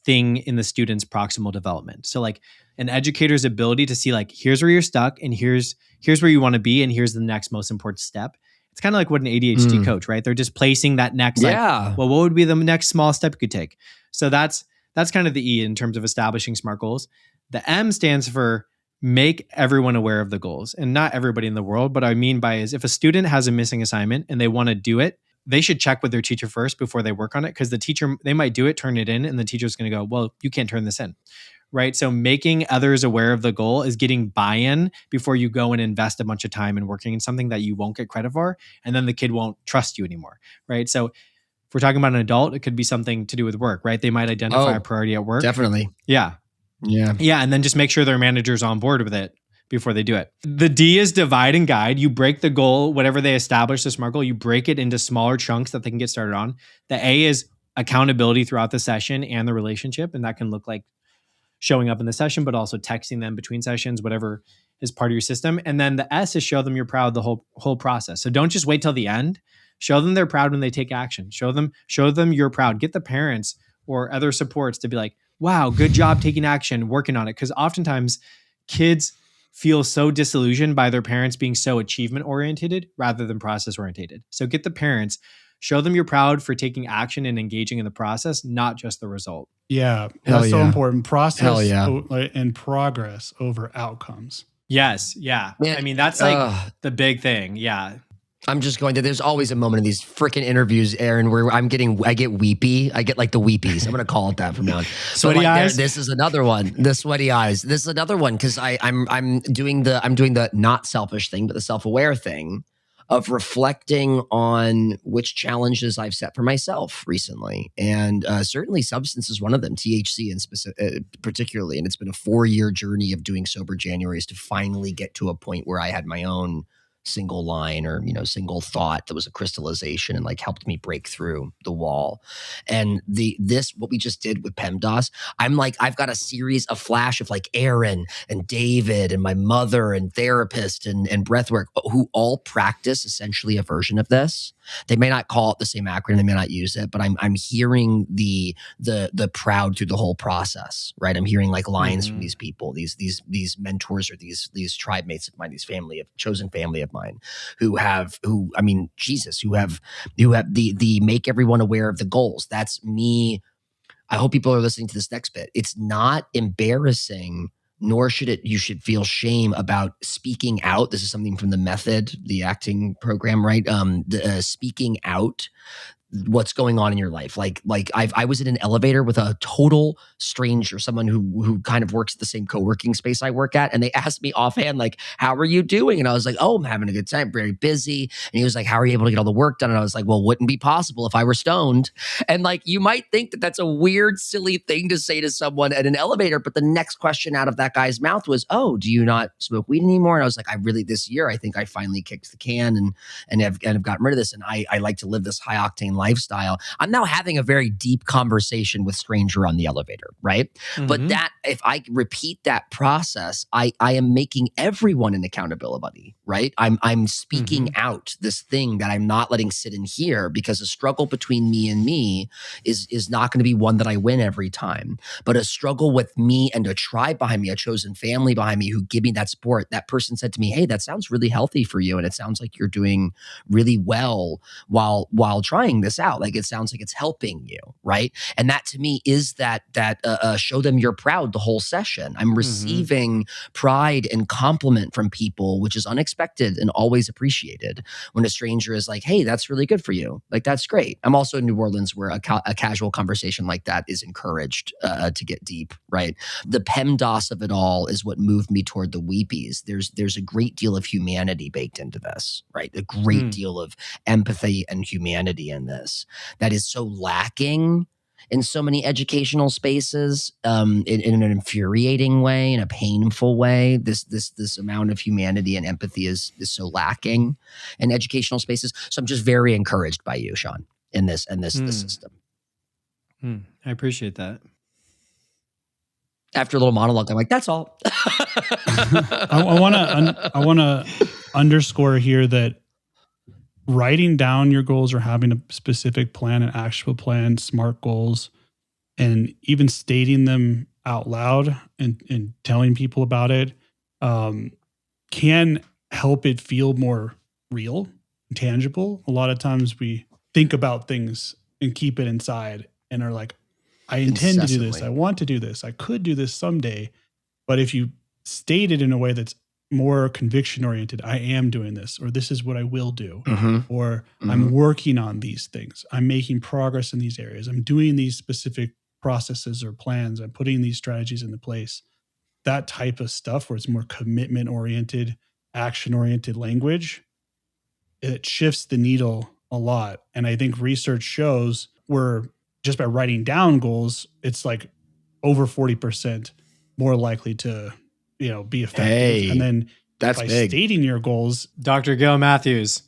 thing in the student's proximal development. So like an educator's ability to see like, here's where you're stuck and here's where you want to be and here's the next most important step. It's kind of like what an ADHD coach, right? They're just placing that next, what would be the next small step you could take? So that's kind of the E in terms of establishing SMART goals. The M stands for make everyone aware of the goals, and not everybody in the world. But what I mean by is if a student has a missing assignment and they want to do it, they should check with their teacher first before they work on it, because the teacher, they might do it, turn it in, and the teacher's going to go, well, you can't turn this in, right? So making others aware of the goal is getting buy-in before you go and invest a bunch of time in working in something that you won't get credit for, and then the kid won't trust you anymore, right? So if we're talking about an adult, it could be something to do with work, right? They might identify a priority at work. Definitely. Yeah. And then just make sure their manager's on board with it before they do it. The D is divide and guide. You break the goal, whatever they establish, the SMART goal, you break it into smaller chunks that they can get started on. The A is accountability throughout the session and the relationship. And that can look like showing up in the session, but also texting them between sessions, whatever is part of your system. And then the S is show them you're proud the whole process. So don't just wait till the end. Show them they're proud when they take action. Show them you're proud. Get the parents or other supports to be like, wow, good job taking action, working on it. Because oftentimes kids feel so disillusioned by their parents being so achievement oriented rather than process oriented. So get the parents, show them you're proud for taking action and engaging in the process, not just the result. Yeah, that's so important. Process and progress over outcomes. Yes, yeah. I mean, that's the big thing. Yeah. I'm just going to, there's always a moment in these freaking interviews, Aaron, where I get weepy. I get like the weepies. I'm going to call it that from now on. Sweaty eyes. This is another one. The sweaty eyes. This is another one because I'm doing the not selfish thing, but the self-aware thing of reflecting on which challenges I've set for myself recently. And certainly substance is one of them, THC particularly. And it's been a 4-year journey of doing sober Januaries to finally get to a point where I had my own single line or, single thought that was a crystallization and helped me break through the wall. And what we just did with PEMDAS, I've got a series of flash of Aaron and David and my mother and therapist and breathwork who all practice essentially a version of this. They may not call it the same acronym, they may not use it, but I'm hearing the proud through the whole process, right? I'm hearing like lines from these people, these mentors, or these tribe mates of mine, these chosen family of mine, who have the make everyone aware of the goals. That's me. I hope people are listening to this next bit. It's not embarrassing, nor you should feel shame about speaking out. This is something from the method, the acting program, right? Speaking out what's going on in your life. Like I was in an elevator with a total stranger, someone who kind of works at the same co-working space I work at. And they asked me offhand, like, how are you doing? And I was like, oh, I'm having a good time, very busy. And he was like, how are you able to get all the work done? And I was like, well, wouldn't be possible if I were stoned. And like, you might think that that's a weird, silly thing to say to someone at an elevator. But the next question out of that guy's mouth was, oh, do you not smoke weed anymore? And I was like, this year, I think I finally kicked the can and have gotten rid of this. And I like to live this high octane lifestyle. I'm now having a very deep conversation with stranger on the elevator, right? But that, if I repeat that process, I am making everyone an accountability, right? I'm speaking out this thing that I'm not letting sit in here, because a struggle between me and me is not going to be one that I win every time. But a struggle with me and a tribe behind me, a chosen family behind me who give me that support. That person said to me, hey, that sounds really healthy for you. And it sounds like you're doing really well while trying this out. Like, it sounds like it's helping you, right? And that to me is that show them you're proud the whole session. I'm receiving pride and compliment from people, which is unexpected and always appreciated. When a stranger is like, hey, that's really good for you. Like, that's great. I'm also in New Orleans, where a casual conversation like that is encouraged to get deep, right? The PEMDAS of it all is what moved me toward the weepies. There's a great deal of humanity baked into this, right? A great deal of empathy and humanity in this that is so lacking in so many educational spaces, in an infuriating way, in a painful way. This amount of humanity and empathy is so lacking in educational spaces. So I'm just very encouraged by you, Sean, in this system. I appreciate that. After a little monologue, I'm like, that's all. I want to underscore here that writing down your goals, or having a specific plan, an actual plan, SMART goals, and even stating them out loud and telling people about it can help it feel more real, tangible. A lot of times we think about things and keep it inside and are like, I intend to do this. I want to do this. I could do this someday. But if you state it in a way that's more conviction oriented, I am doing this, or this is what I will do, or I'm working on these things. I'm making progress in these areas. I'm doing these specific processes or plans. I'm putting these strategies into place. That type of stuff, where it's more commitment oriented, action oriented language, it shifts the needle a lot. And I think research shows where just by writing down goals, it's like over 40% more likely to be effective. Hey, and then that's by big. stating your goals. Dr. Gail Matthews.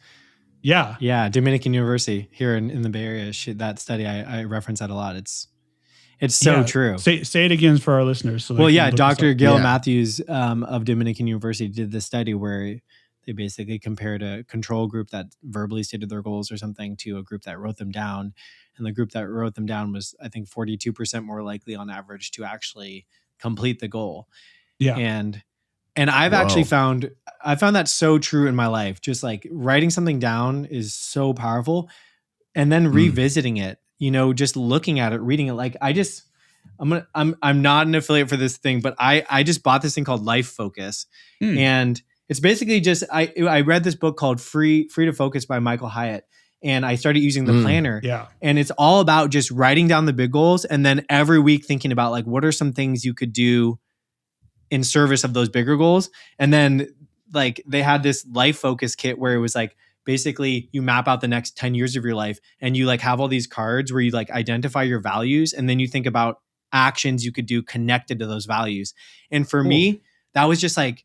Yeah. Dominican University here in the Bay Area. That study, I reference that a lot. It's so true. Say it again for our listeners. Dr. Gail Matthews of Dominican University did this study where they basically compared a control group that verbally stated their goals or something to a group that wrote them down. And the group that wrote them down was, I think, 42% more likely on average to actually complete the goal. Yeah. And I've actually found that so true in my life. Just like writing something down is so powerful, and then revisiting it, just looking at it, reading it. Like I'm not an affiliate for this thing, but I just bought this thing called Life Focus. And it's basically just, I read this book called Free to Focus by Michael Hyatt. And I started using the planner. Yeah. And it's all about just writing down the big goals. And then every week thinking about like, what are some things you could do in service of those bigger goals. And then like they had this life focus kit where it was like, basically you map out the next 10 years of your life and you like have all these cards where you like identify your values. And then you think about actions you could do connected to those values. And for me, that was just like,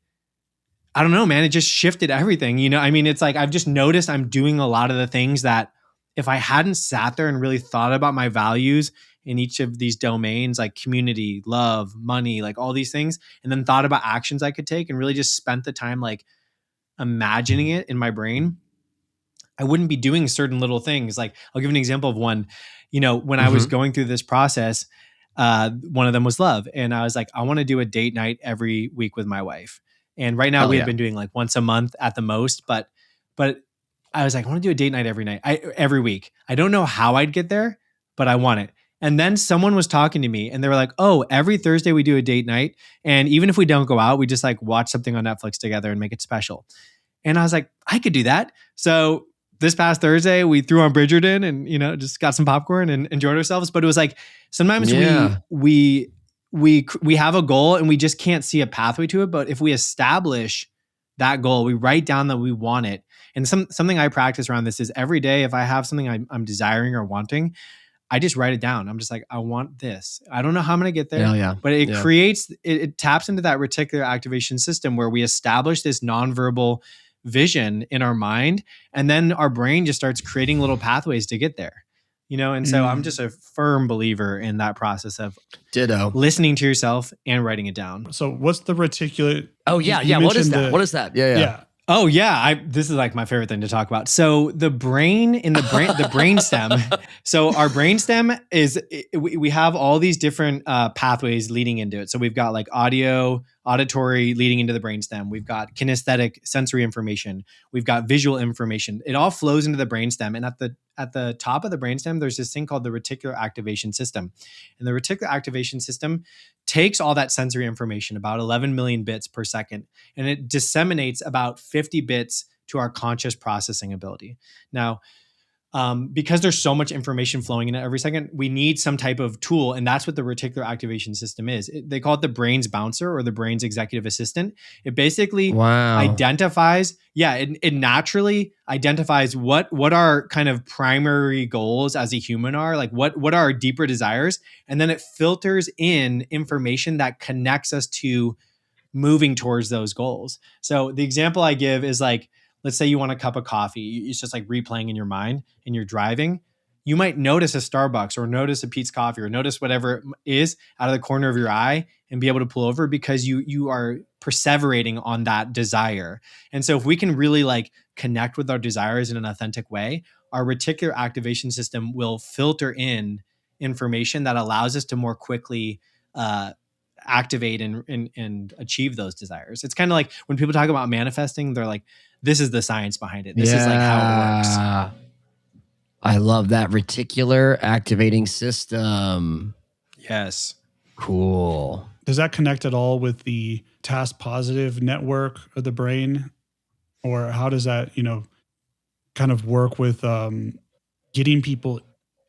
I don't know, man, it just shifted everything. It's like, I've just noticed I'm doing a lot of the things that if I hadn't sat there and really thought about my values in each of these domains, like community, love, money, like all these things, and then thought about actions I could take and really just spent the time like imagining it in my brain, I wouldn't be doing certain little things. Like I'll give an example of one, when I was going through this process, one of them was love. And I was like, I want to do a date night every week with my wife. And right now we had been doing like once a month at the most, but I was like, I want to do a date night every week. I don't know how I'd get there, but I want it. And then someone was talking to me and they were like, oh, every Thursday we do a date night. And even if we don't go out, we just like watch something on Netflix together and make it special. And I was like, I could do that. So this past Thursday, we threw on Bridgerton and, just got some popcorn and enjoyed ourselves. But it was like, sometimes we have a goal and we just can't see a pathway to it. But if we establish that goal, we write down that we want it. And something I practice around this is every day, if I have something I'm desiring or wanting, I just write it down. I'm just like, I want this. I don't know how I'm going to get there, but it creates, it taps into that reticular activation system where we establish this nonverbal vision in our mind. And then our brain just starts creating little pathways to get there, And so I'm just a firm believer in that process of listening to yourself and writing it down. So what's the reticular? Oh yeah. What is that? What is that? Yeah. Oh yeah, this is like my favorite thing to talk about. So the brain the brainstem. So our brainstem is we have all these different pathways leading into it. So we've got like auditory leading into the brainstem. We've got kinesthetic sensory information. We've got visual information. It all flows into the brainstem. And at the top of the brainstem, there's this thing called the reticular activation system. And the reticular activation system takes all that sensory information, about 11 million bits per second, and it disseminates about 50 bits to our conscious processing ability. Now, because there's so much information flowing in it every second, we need some type of tool, and that's what the reticular activation system is. They call it the brain's bouncer or the brain's executive assistant. It basically identifies, it naturally identifies what our kind of primary goals as a human are, like what are our deeper desires, and then it filters in information that connects us to moving towards those goals. So the example I give is like, let's say you want a cup of coffee. It's just like replaying in your mind and you're driving. You might notice a Starbucks or notice a Pete's Coffee or notice whatever it is out of the corner of your eye and be able to pull over because you are perseverating on that desire. And so if we can really like connect with our desires in an authentic way, our reticular activation system will filter in information that allows us to more quickly activate and achieve those desires. It's kind of like when people talk about manifesting, they're like, this is the science behind it. This is like how it works. I love that reticular activating system. Yes. Cool. Does that connect at all with the task positive network of the brain? Or how does that, kind of work with getting people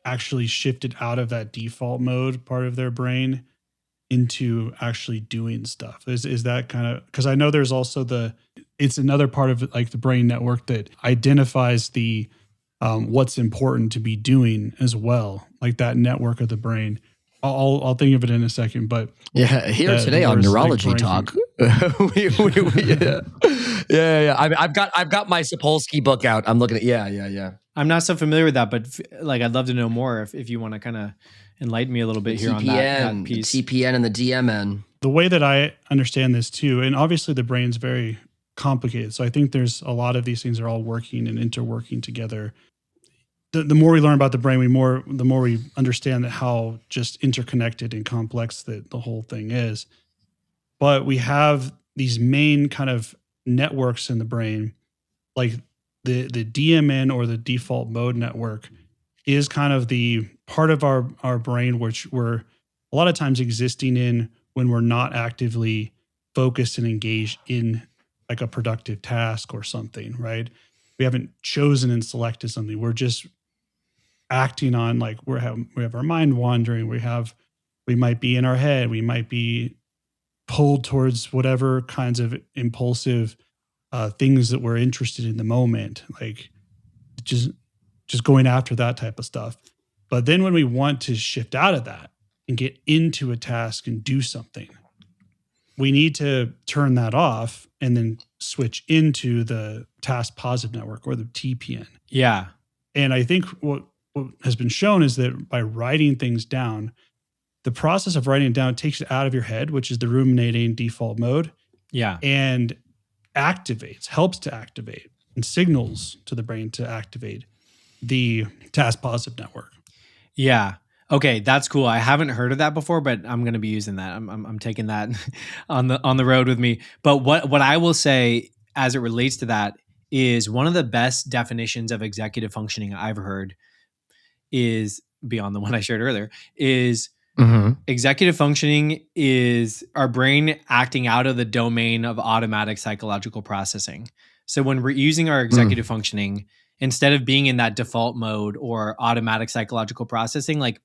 actually shifted out of that default mode part of their brain into actually doing stuff? Is that kind of, because I know there's also it's another part of like the brain network that identifies the what's important to be doing as well, like that network of the brain. I'll think of it in a second, but here today on Neurology like Talk, I've got my 𝐒𝐞𝐚𝐧 book out. I'm looking at I'm not so familiar with that, but like I'd love to know more if you want to kind of enlighten me a little bit here on that piece. The TPN and the DMN. The way that I understand this too, and obviously the brain's very complicated, so I think there's a lot of these things are all working and interworking together. The more we learn about the brain, the more we understand how just interconnected and complex the whole thing is. But we have these main kind of networks in the brain, like the DMN or the default mode network is kind of the part of our brain which we're a lot of times existing in when we're not actively focused and engaged in like a productive task or something, right? We haven't chosen and selected something. We're just acting on, like we have our mind wandering. We might be in our head. We might be pulled towards whatever kinds of impulsive things that we're interested in the moment, like just going after that type of stuff. But then when we want to shift out of that and get into a task and do something, we need to turn that off and then switch into the task positive network or the TPN. Yeah. And I think what has been shown is that by writing things down, the process of writing it down takes it out of your head, which is the ruminating default mode. Yeah. And helps to activate and signals to the brain to activate the task positive network. Yeah. Okay, that's cool. I haven't heard of that before, but I'm going to be using that. I'm taking that on the road with me. But what I will say as it relates to that is one of the best definitions of executive functioning I've heard is, beyond the one I shared earlier, is executive functioning is our brain acting out of the domain of automatic psychological processing. So when we're using our executive functioning, instead of being in that default mode or automatic psychological processing, like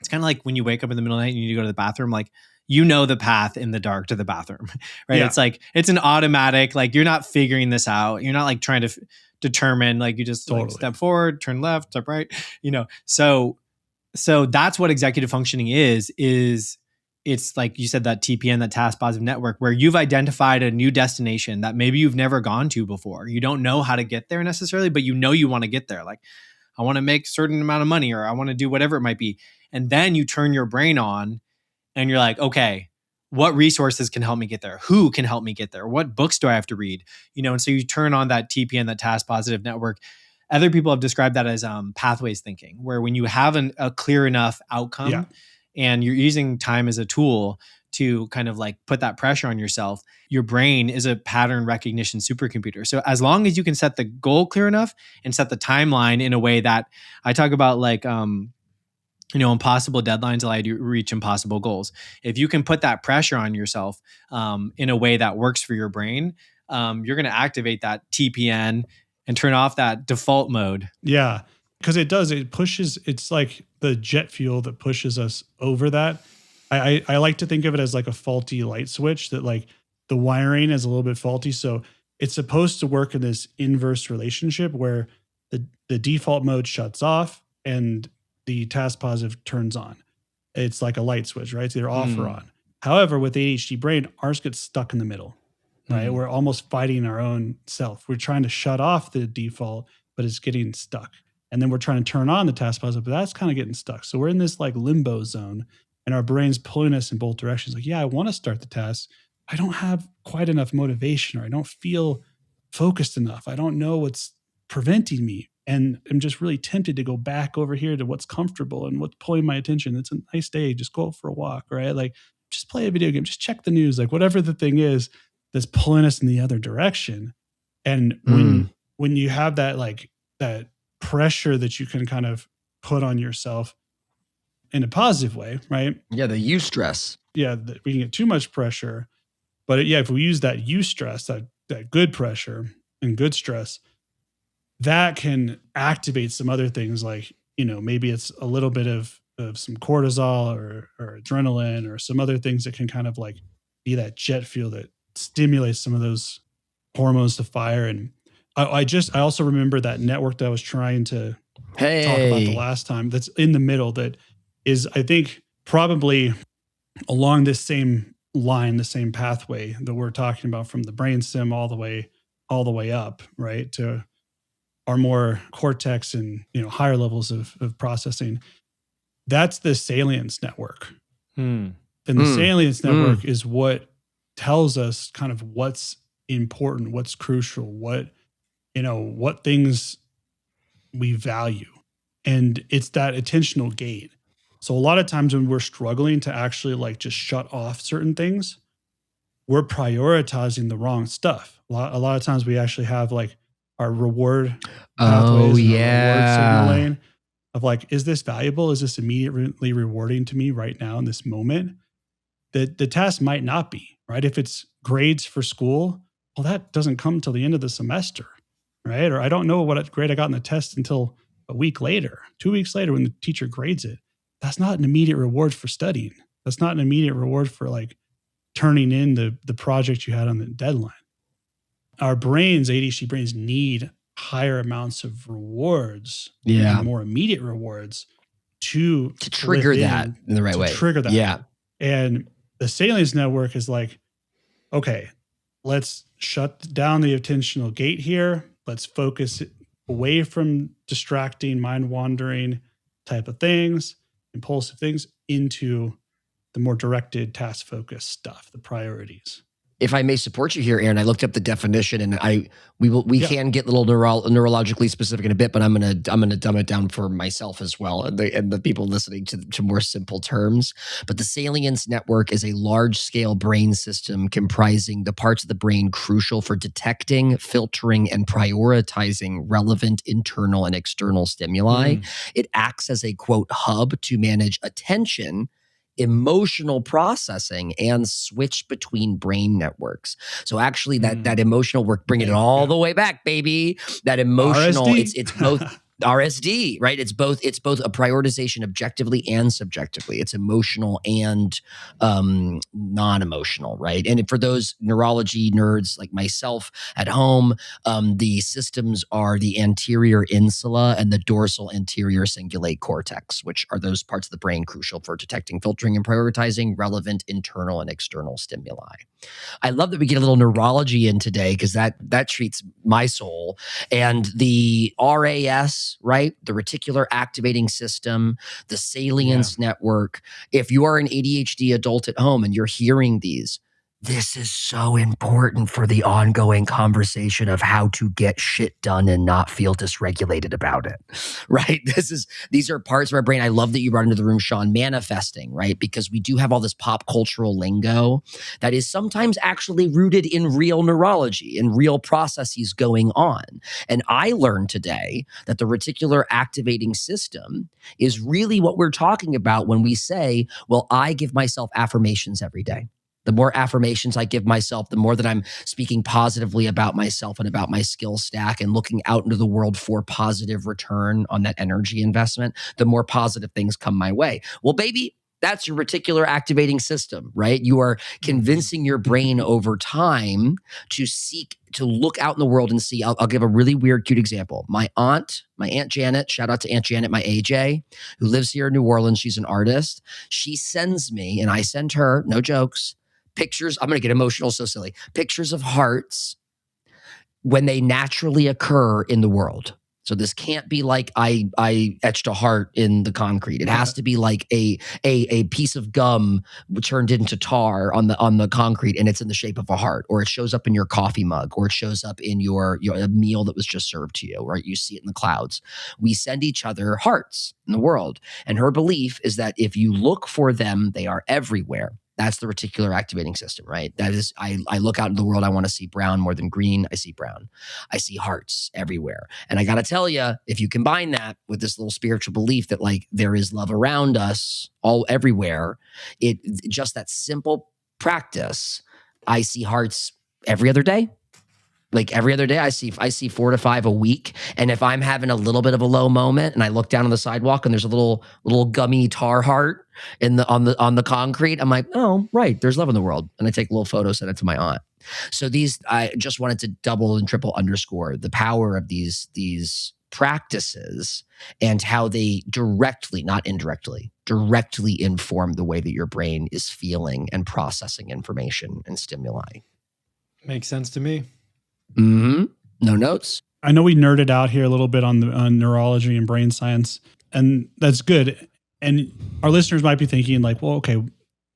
it's kind of like when you wake up in the middle of the night and you need to go to the bathroom, like you know the path in the dark to the bathroom, right? Yeah. It's like, it's an automatic, like you're not figuring this out. You're not like trying to determine, like you just like step forward, turn left, step right, So that's what executive functioning is it's like you said, that TPN, that task positive network, where you've identified a new destination that maybe you've never gone to before. You don't know how to get there necessarily, but you know you want to get there. Like, I want to make a certain amount of money, or I want to do whatever it might be. And then you turn your brain on and you're like, okay, what resources can help me get there? Who can help me get there? What books do I have to read? And so you turn on that TPN, that task positive network. Other people have described that as pathways thinking, where when you have a clear enough outcome and you're using time as a tool to kind of like put that pressure on yourself, your brain is a pattern recognition supercomputer. So as long as you can set the goal clear enough and set the timeline in a way that I talk about, like, impossible deadlines allow you to reach impossible goals. If you can put that pressure on yourself in a way that works for your brain, you're going to activate that TPN and turn off that default mode. Yeah, because it pushes, it's like the jet fuel that pushes us over that. I like to think of it as like a faulty light switch, that like the wiring is a little bit faulty. So it's supposed to work in this inverse relationship where the default mode shuts off and the task positive turns on. It's like a light switch, right? It's either off or on. However, with ADHD brain, ours gets stuck in the middle, right? We're almost fighting our own self. We're trying to shut off the default, but it's getting stuck. And then we're trying to turn on the task positive, but that's kind of getting stuck. So we're in this like limbo zone and our brain's pulling us in both directions. Like, yeah, I want to start the task. I don't have quite enough motivation, or I don't feel focused enough. I don't know what's preventing me. And I'm just really tempted to go back over here to what's comfortable and what's pulling my attention. It's a nice day. Just go for a walk, right? Like, just play a video game, just check the news, like whatever the thing is that's pulling us in the other direction. And when you have that, like that pressure that you can kind of put on yourself in a positive way, right? Yeah, the eustress. Yeah, we can get too much pressure. But if we use that eustress, that good pressure and good stress, that can activate some other things, like, maybe it's a little bit of some cortisol or adrenaline or some other things that can kind of like be that jet fuel that stimulates some of those hormones to fire. And I also remember that network that I was trying to talk about the last time, that's in the middle, that is, I think, probably along this same line, the same pathway that we're talking about, from the brainstem all the way up, right, to our more cortex and higher levels of processing. That's the salience network. And the salience network is what tells us kind of what's important, what's crucial, what things we value. And it's that attentional gate. So a lot of times when we're struggling to actually like just shut off certain things, we're prioritizing the wrong stuff. A lot of times we actually have like our reward pathways and our reward signaling of like, is this valuable? Is this immediately rewarding to me right now in this moment? The task might not be, right? If it's grades for school, well, that doesn't come until the end of the semester, right? Or I don't know what grade I got in the test until a week later, 2 weeks later when the teacher grades it. That's not an immediate reward for studying. That's not an immediate reward for like turning in the project you had on the deadline. Our brains, ADHD brains, need higher amounts of rewards, more immediate rewards to trigger that in the right way. Trigger that. Yeah. And the salience network is like, okay, let's shut down the attentional gate here. Let's focus away from distracting, mind wandering type of things, impulsive things, into the more directed, task focused stuff, the priorities. if I may support you here, Aaron, I looked up the definition, and we can get a little neurologically specific in a bit, but I'm gonna dumb it down for myself as well, and the people listening to more simple terms. But the salience network is a large scale brain system comprising the parts of the brain crucial for detecting, filtering, and prioritizing relevant internal and external stimuli. It acts as a quote hub to manage attention, emotional processing, and switch between brain networks. So actually that emotional work, bringing it all the way back, baby. That emotional, RSD? it's both RSD, right? It's both a prioritization objectively and subjectively. It's emotional and non-emotional, right? And for those neurology nerds like myself at home, the systems are the anterior insula and the dorsal anterior cingulate cortex, which are those parts of the brain crucial for detecting, filtering, and prioritizing relevant internal and external stimuli. I love that we get a little neurology in today, because that treats my soul. And the RAS, right? The reticular activating system, the salience network. If you are an ADHD adult at home and you're hearing these, this is so important for the ongoing conversation of how to get shit done and not feel dysregulated about it, right? These are parts of our brain. I love that you brought into the room, Sean, manifesting, right? Because we do have all this pop cultural lingo that is sometimes actually rooted in real neurology and real processes going on. And I learned today that the reticular activating system is really what we're talking about when we say, well, I give myself affirmations every day. The more affirmations I give myself, the more that I'm speaking positively about myself and about my skill stack and looking out into the world for positive return on that energy investment, the more positive things come my way. Well, baby, that's your reticular activating system, right? You are convincing your brain over time to look out in the world and see. I'll give a really weird, cute example. My Aunt Janet, shout out to Aunt Janet, my AJ, who lives here in New Orleans. She's an artist. She sends me, and I send her, no jokes, pictures. I'm going to get emotional, so silly. Pictures of hearts when they naturally occur in the world. So this can't be like I etched a heart in the concrete. It has to be like a piece of gum turned into tar on the concrete, and it's in the shape of a heart, or it shows up in your coffee mug, or it shows up in your a meal that was just served to you, right? You see it in the clouds. We send each other hearts in the world, and her belief is that if you look for them, they are everywhere. That's the reticular activating system, right? That is, I look out into the world, I want to see brown more than green. I see brown. I see hearts everywhere. And I got to tell you, if you combine that with this little spiritual belief that like there is love around us all everywhere, it just that simple practice, I see hearts every other day. Like every other day, I see 4 to 5 a week. And if I'm having a little bit of a low moment and I look down on the sidewalk and there's a little gummy tar heart on the concrete, I'm like, oh, right, there's love in the world. And I take a little photo, send it to my aunt. So I just wanted to double and triple underscore the power of these practices and how they directly, not indirectly, directly inform the way that your brain is feeling and processing information and stimuli. Makes sense to me. Mm-hmm. No notes. I know we nerded out here a little bit on neurology and brain science, and that's good. And our listeners might be thinking like, well, okay,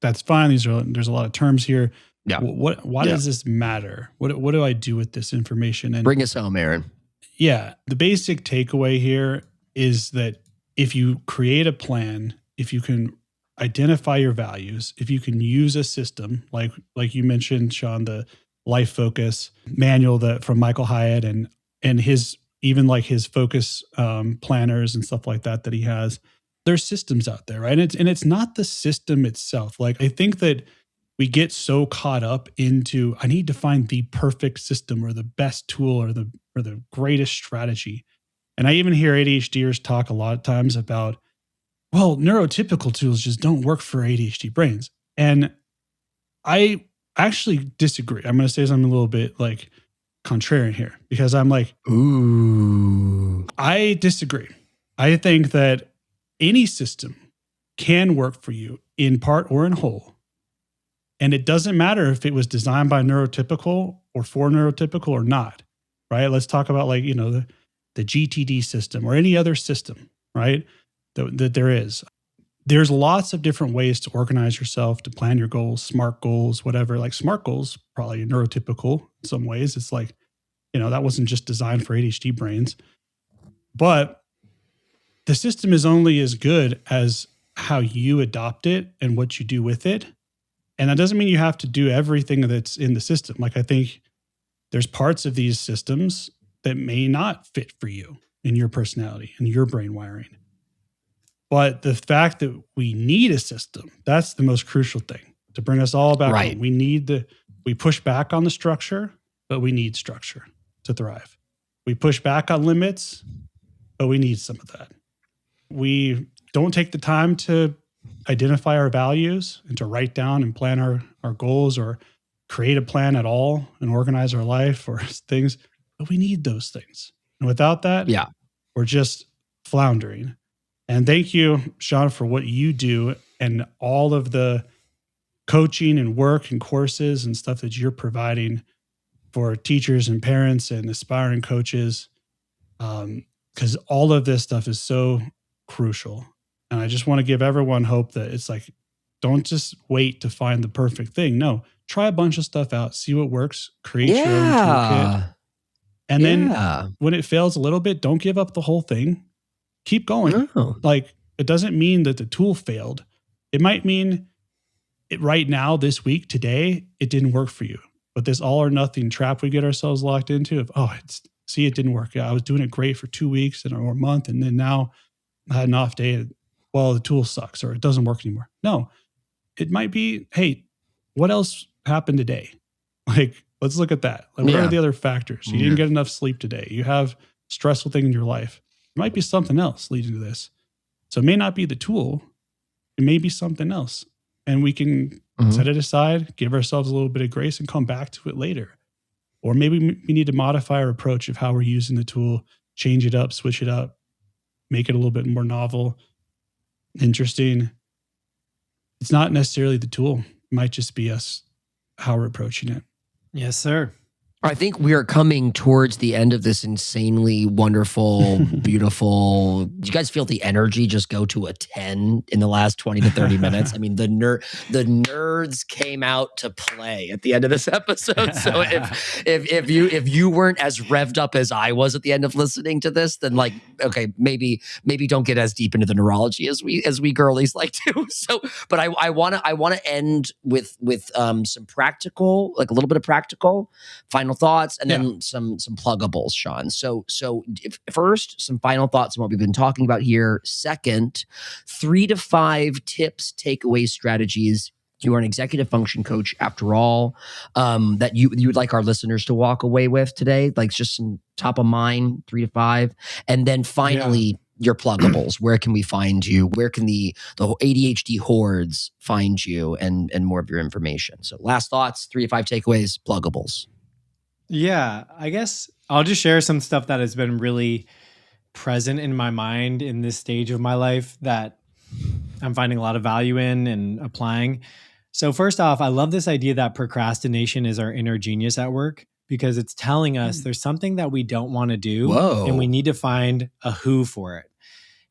that's fine. There's a lot of terms here. Yeah. Why does this matter? What do I do with this information? And bring us home, Aaron. Yeah. The basic takeaway here is that if you create a plan, if you can identify your values, if you can use a system like you mentioned, Sean, the Life Focus manual from Michael Hyatt and his focus planners and stuff like that he has. There's systems out there, right? And it's not the system itself. Like I think that we get so caught up into I need to find the perfect system or the best tool or the greatest strategy. And I even hear ADHDers talk a lot of times about, well, neurotypical tools just don't work for ADHD brains. And I actually disagree. I'm going to say something a little bit like contrarian here because I'm like, ooh, I disagree. I think that any system can work for you in part or in whole. And it doesn't matter if it was designed by neurotypical or for neurotypical or not, right? Let's talk about like, the GTD system or any other system, right? That there is. there's lots of different ways to organize yourself, to plan your goals, SMART goals, whatever. Like SMART goals, probably neurotypical in some ways. It's like, that wasn't just designed for ADHD brains. But the system is only as good as how you adopt it and what you do with it. And that doesn't mean you have to do everything that's in the system. Like, I think there's parts of these systems that may not fit for you and your personality and your brain wiring. But the fact that we need a system, that's the most crucial thing to bring us all back. Right. We push back on the structure, but we need structure to thrive. We push back on limits, but we need some of that. We don't take the time to identify our values and to write down and plan our goals or create a plan at all and organize our life or things, but we need those things. And without that, we're just floundering. And thank you, Sean, for what you do and all of the coaching and work and courses and stuff that you're providing for teachers and parents and aspiring coaches. Because all of this stuff is so crucial. And I just want to give everyone hope that it's like, don't just wait to find the perfect thing. No, try a bunch of stuff out, see what works, create your own toolkit. And then when it fails a little bit, don't give up the whole thing. Keep going. Like, it doesn't mean that the tool failed. It might mean right now, this week, today, it didn't work for you. But this all or nothing trap we get ourselves locked into of, it didn't work. Yeah, I was doing it great for 2 weeks or a month. And then now I had an off day. And, the tool sucks or it doesn't work anymore. No, it might be, hey, what else happened today? Like, let's look at that. Like, what are the other factors? You didn't get enough sleep today. You have a stressful thing in your life. It might be something else leading to this. So it may not be the tool. It may be something else. And we can set it aside, give ourselves a little bit of grace and come back to it later. Or maybe we need to modify our approach of how we're using the tool, change it up, switch it up, make it a little bit more novel, interesting. It's not necessarily the tool. It might just be us, how we're approaching it. Yes, sir. I think we are coming towards the end of this insanely wonderful, beautiful. Do you guys feel the energy just go to a 10 in the last 20 to 30 minutes? I mean, the nerds came out to play at the end of this episode. So if you weren't as revved up as I was at the end of listening to this, then like, okay, maybe don't get as deep into the neurology as we girlies like to. So, but I want to end with some practical, like a little bit of practical final thoughts, and then some pluggables, Sean. So first, some final thoughts on what we've been talking about here. Second, 3 to 5 tips, takeaways, strategies. You are an executive function coach, after all, that you would like our listeners to walk away with today, like just some top of mind, 3 to 5, and then finally your pluggables. Where can we find you? Where can the ADHD hordes find you, and more of your information? So last thoughts, 3 to 5 takeaways, pluggables. Yeah, I guess I'll just share some stuff that has been really present in my mind in this stage of my life that I'm finding a lot of value in and applying. So first off, I love this idea that procrastination is our inner genius at work, because it's telling us there's something that we don't want to do. And we need to find a who for it.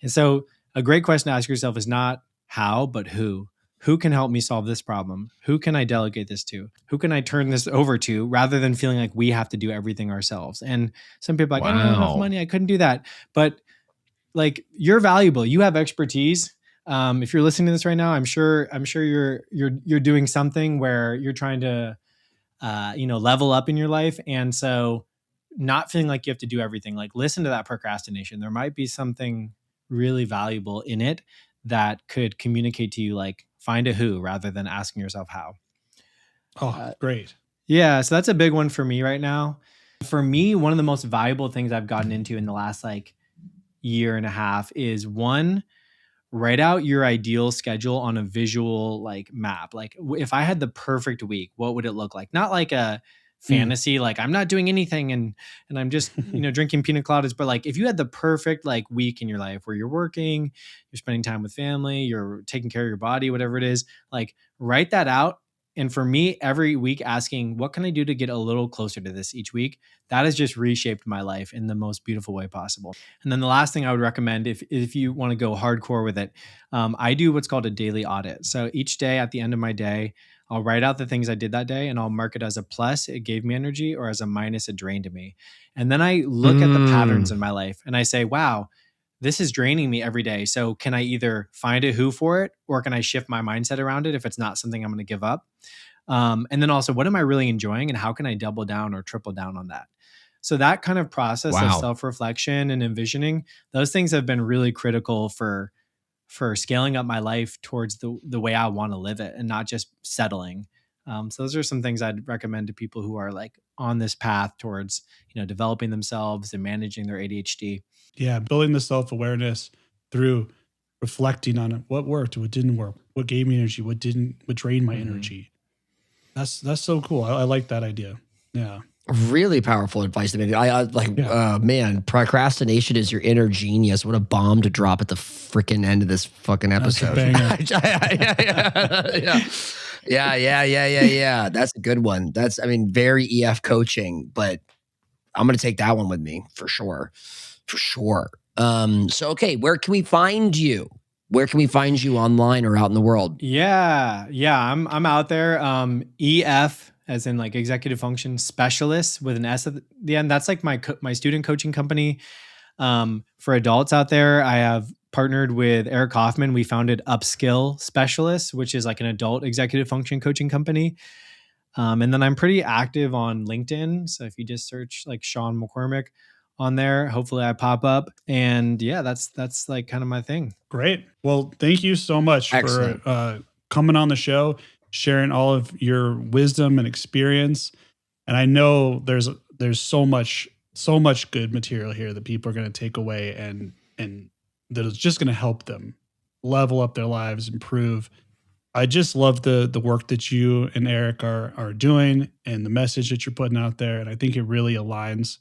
And so a great question to ask yourself is not how, but who. Who can help me solve this problem? Who can I delegate this to? Who can I turn this over to, rather than feeling like we have to do everything ourselves? And some people are like, I don't have enough money, I couldn't do that. But like, you're valuable. You have expertise. If you're listening to this right now, I'm sure you're doing something where you're trying to level up in your life. And so not feeling like you have to do everything, like, listen to that procrastination. There might be something really valuable in it that could communicate to you, like, find a who rather than asking yourself how. Oh, great. Yeah. So that's a big one for me right now. For me, one of the most valuable things I've gotten into in the last year and a half is, one, write out your ideal schedule on a visual map. Like, if I had the perfect week, what would it look like? Not like a fantasy, like I'm not doing anything and I'm just, drinking pina coladas. But like, if you had the perfect week in your life where you're working, you're spending time with family, you're taking care of your body, whatever it is, like, write that out And for me, every week asking, what can I do to get a little closer to this each week? That has just reshaped my life in the most beautiful way possible. And then the last thing I would recommend, if you want to go hardcore with it, I do what's called a daily audit. So each day at the end of my day, I'll write out the things I did that day and I'll mark it as a plus, it gave me energy, or as a minus, it drained me. And then I look at the patterns in my life and I say, wow, this is draining me every day. So can I either find a who for it, or can I shift my mindset around it if it's not something I'm going to give up? And then also, what am I really enjoying and how can I double down or triple down on that? So that kind of process of self-reflection and envisioning, those things have been really critical for scaling up my life towards the way I want to live it and not just settling. So those are some things I'd recommend to people who are like on this path towards, developing themselves and managing their ADHD. Yeah. Building the self-awareness through reflecting on what worked, what didn't work, what gave me energy, what drained my energy. That's so cool. I like that idea. Yeah. Really powerful advice. Man, procrastination is your inner genius. What a bomb to drop at the freaking end of this fucking episode. Yeah. That's a good one. That's, very EF coaching, but I'm going to take that one with me for sure. So, okay, where can we find you? Where can we find you online or out in the world? Yeah. I'm out there. EF as in like executive function specialist with an S at the end. That's like my student coaching company. For adults out there, I have partnered with Eric Hoffman. We founded Upskill Specialists, which is like an adult executive function coaching company. And then I'm pretty active on LinkedIn. So if you just search like Sean McCormick on there, hopefully I pop up. And yeah, that's like kind of my thing. Great. Well, thank you so much for coming on the show, sharing all of your wisdom and experience. And I know there's so much good material here that people are going to take away and that is just going to help them level up their lives, improve. I just love the work that you and Eric are doing and the message that you're putting out there. And I think it really aligns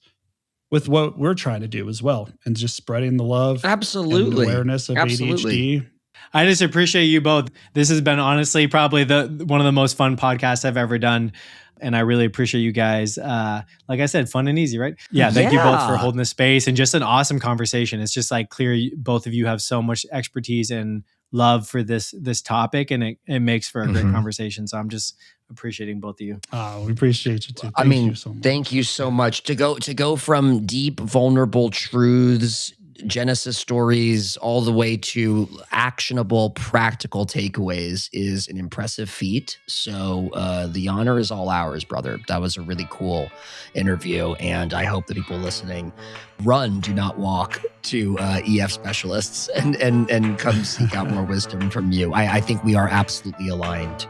with what we're trying to do as well, and just spreading the love, absolutely, and awareness of ADHD. I just appreciate you both. This has been honestly probably one of the most fun podcasts I've ever done. And I really appreciate you guys. Like I said, fun and easy, right? Yeah. Thank you both for holding the space and just an awesome conversation. It's just like clear. Both of you have so much expertise and love for this topic, and it makes for a great conversation. So I'm just appreciating both of you. We appreciate you too. Thank you so much. Thank you so much. To go from deep, vulnerable truths, Genesis stories, all the way to actionable, practical takeaways is an impressive feat. So the honor is all ours, brother. That was a really cool interview. And I hope the people listening do not walk to EF specialists and come seek out more wisdom from you. I think we are absolutely aligned,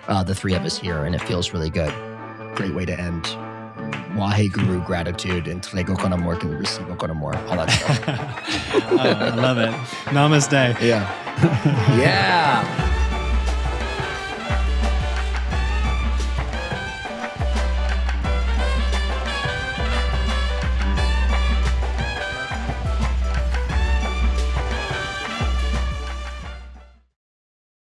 the three of us here, and it feels really good. Great way to end. 𝐒𝐤 gratitude, and 𝐒𝐤𝐶𝐚𝐧 can receive 𝐒𝐤𝐶𝐚𝐧, all that stuff. I love it. Namaste. Yeah.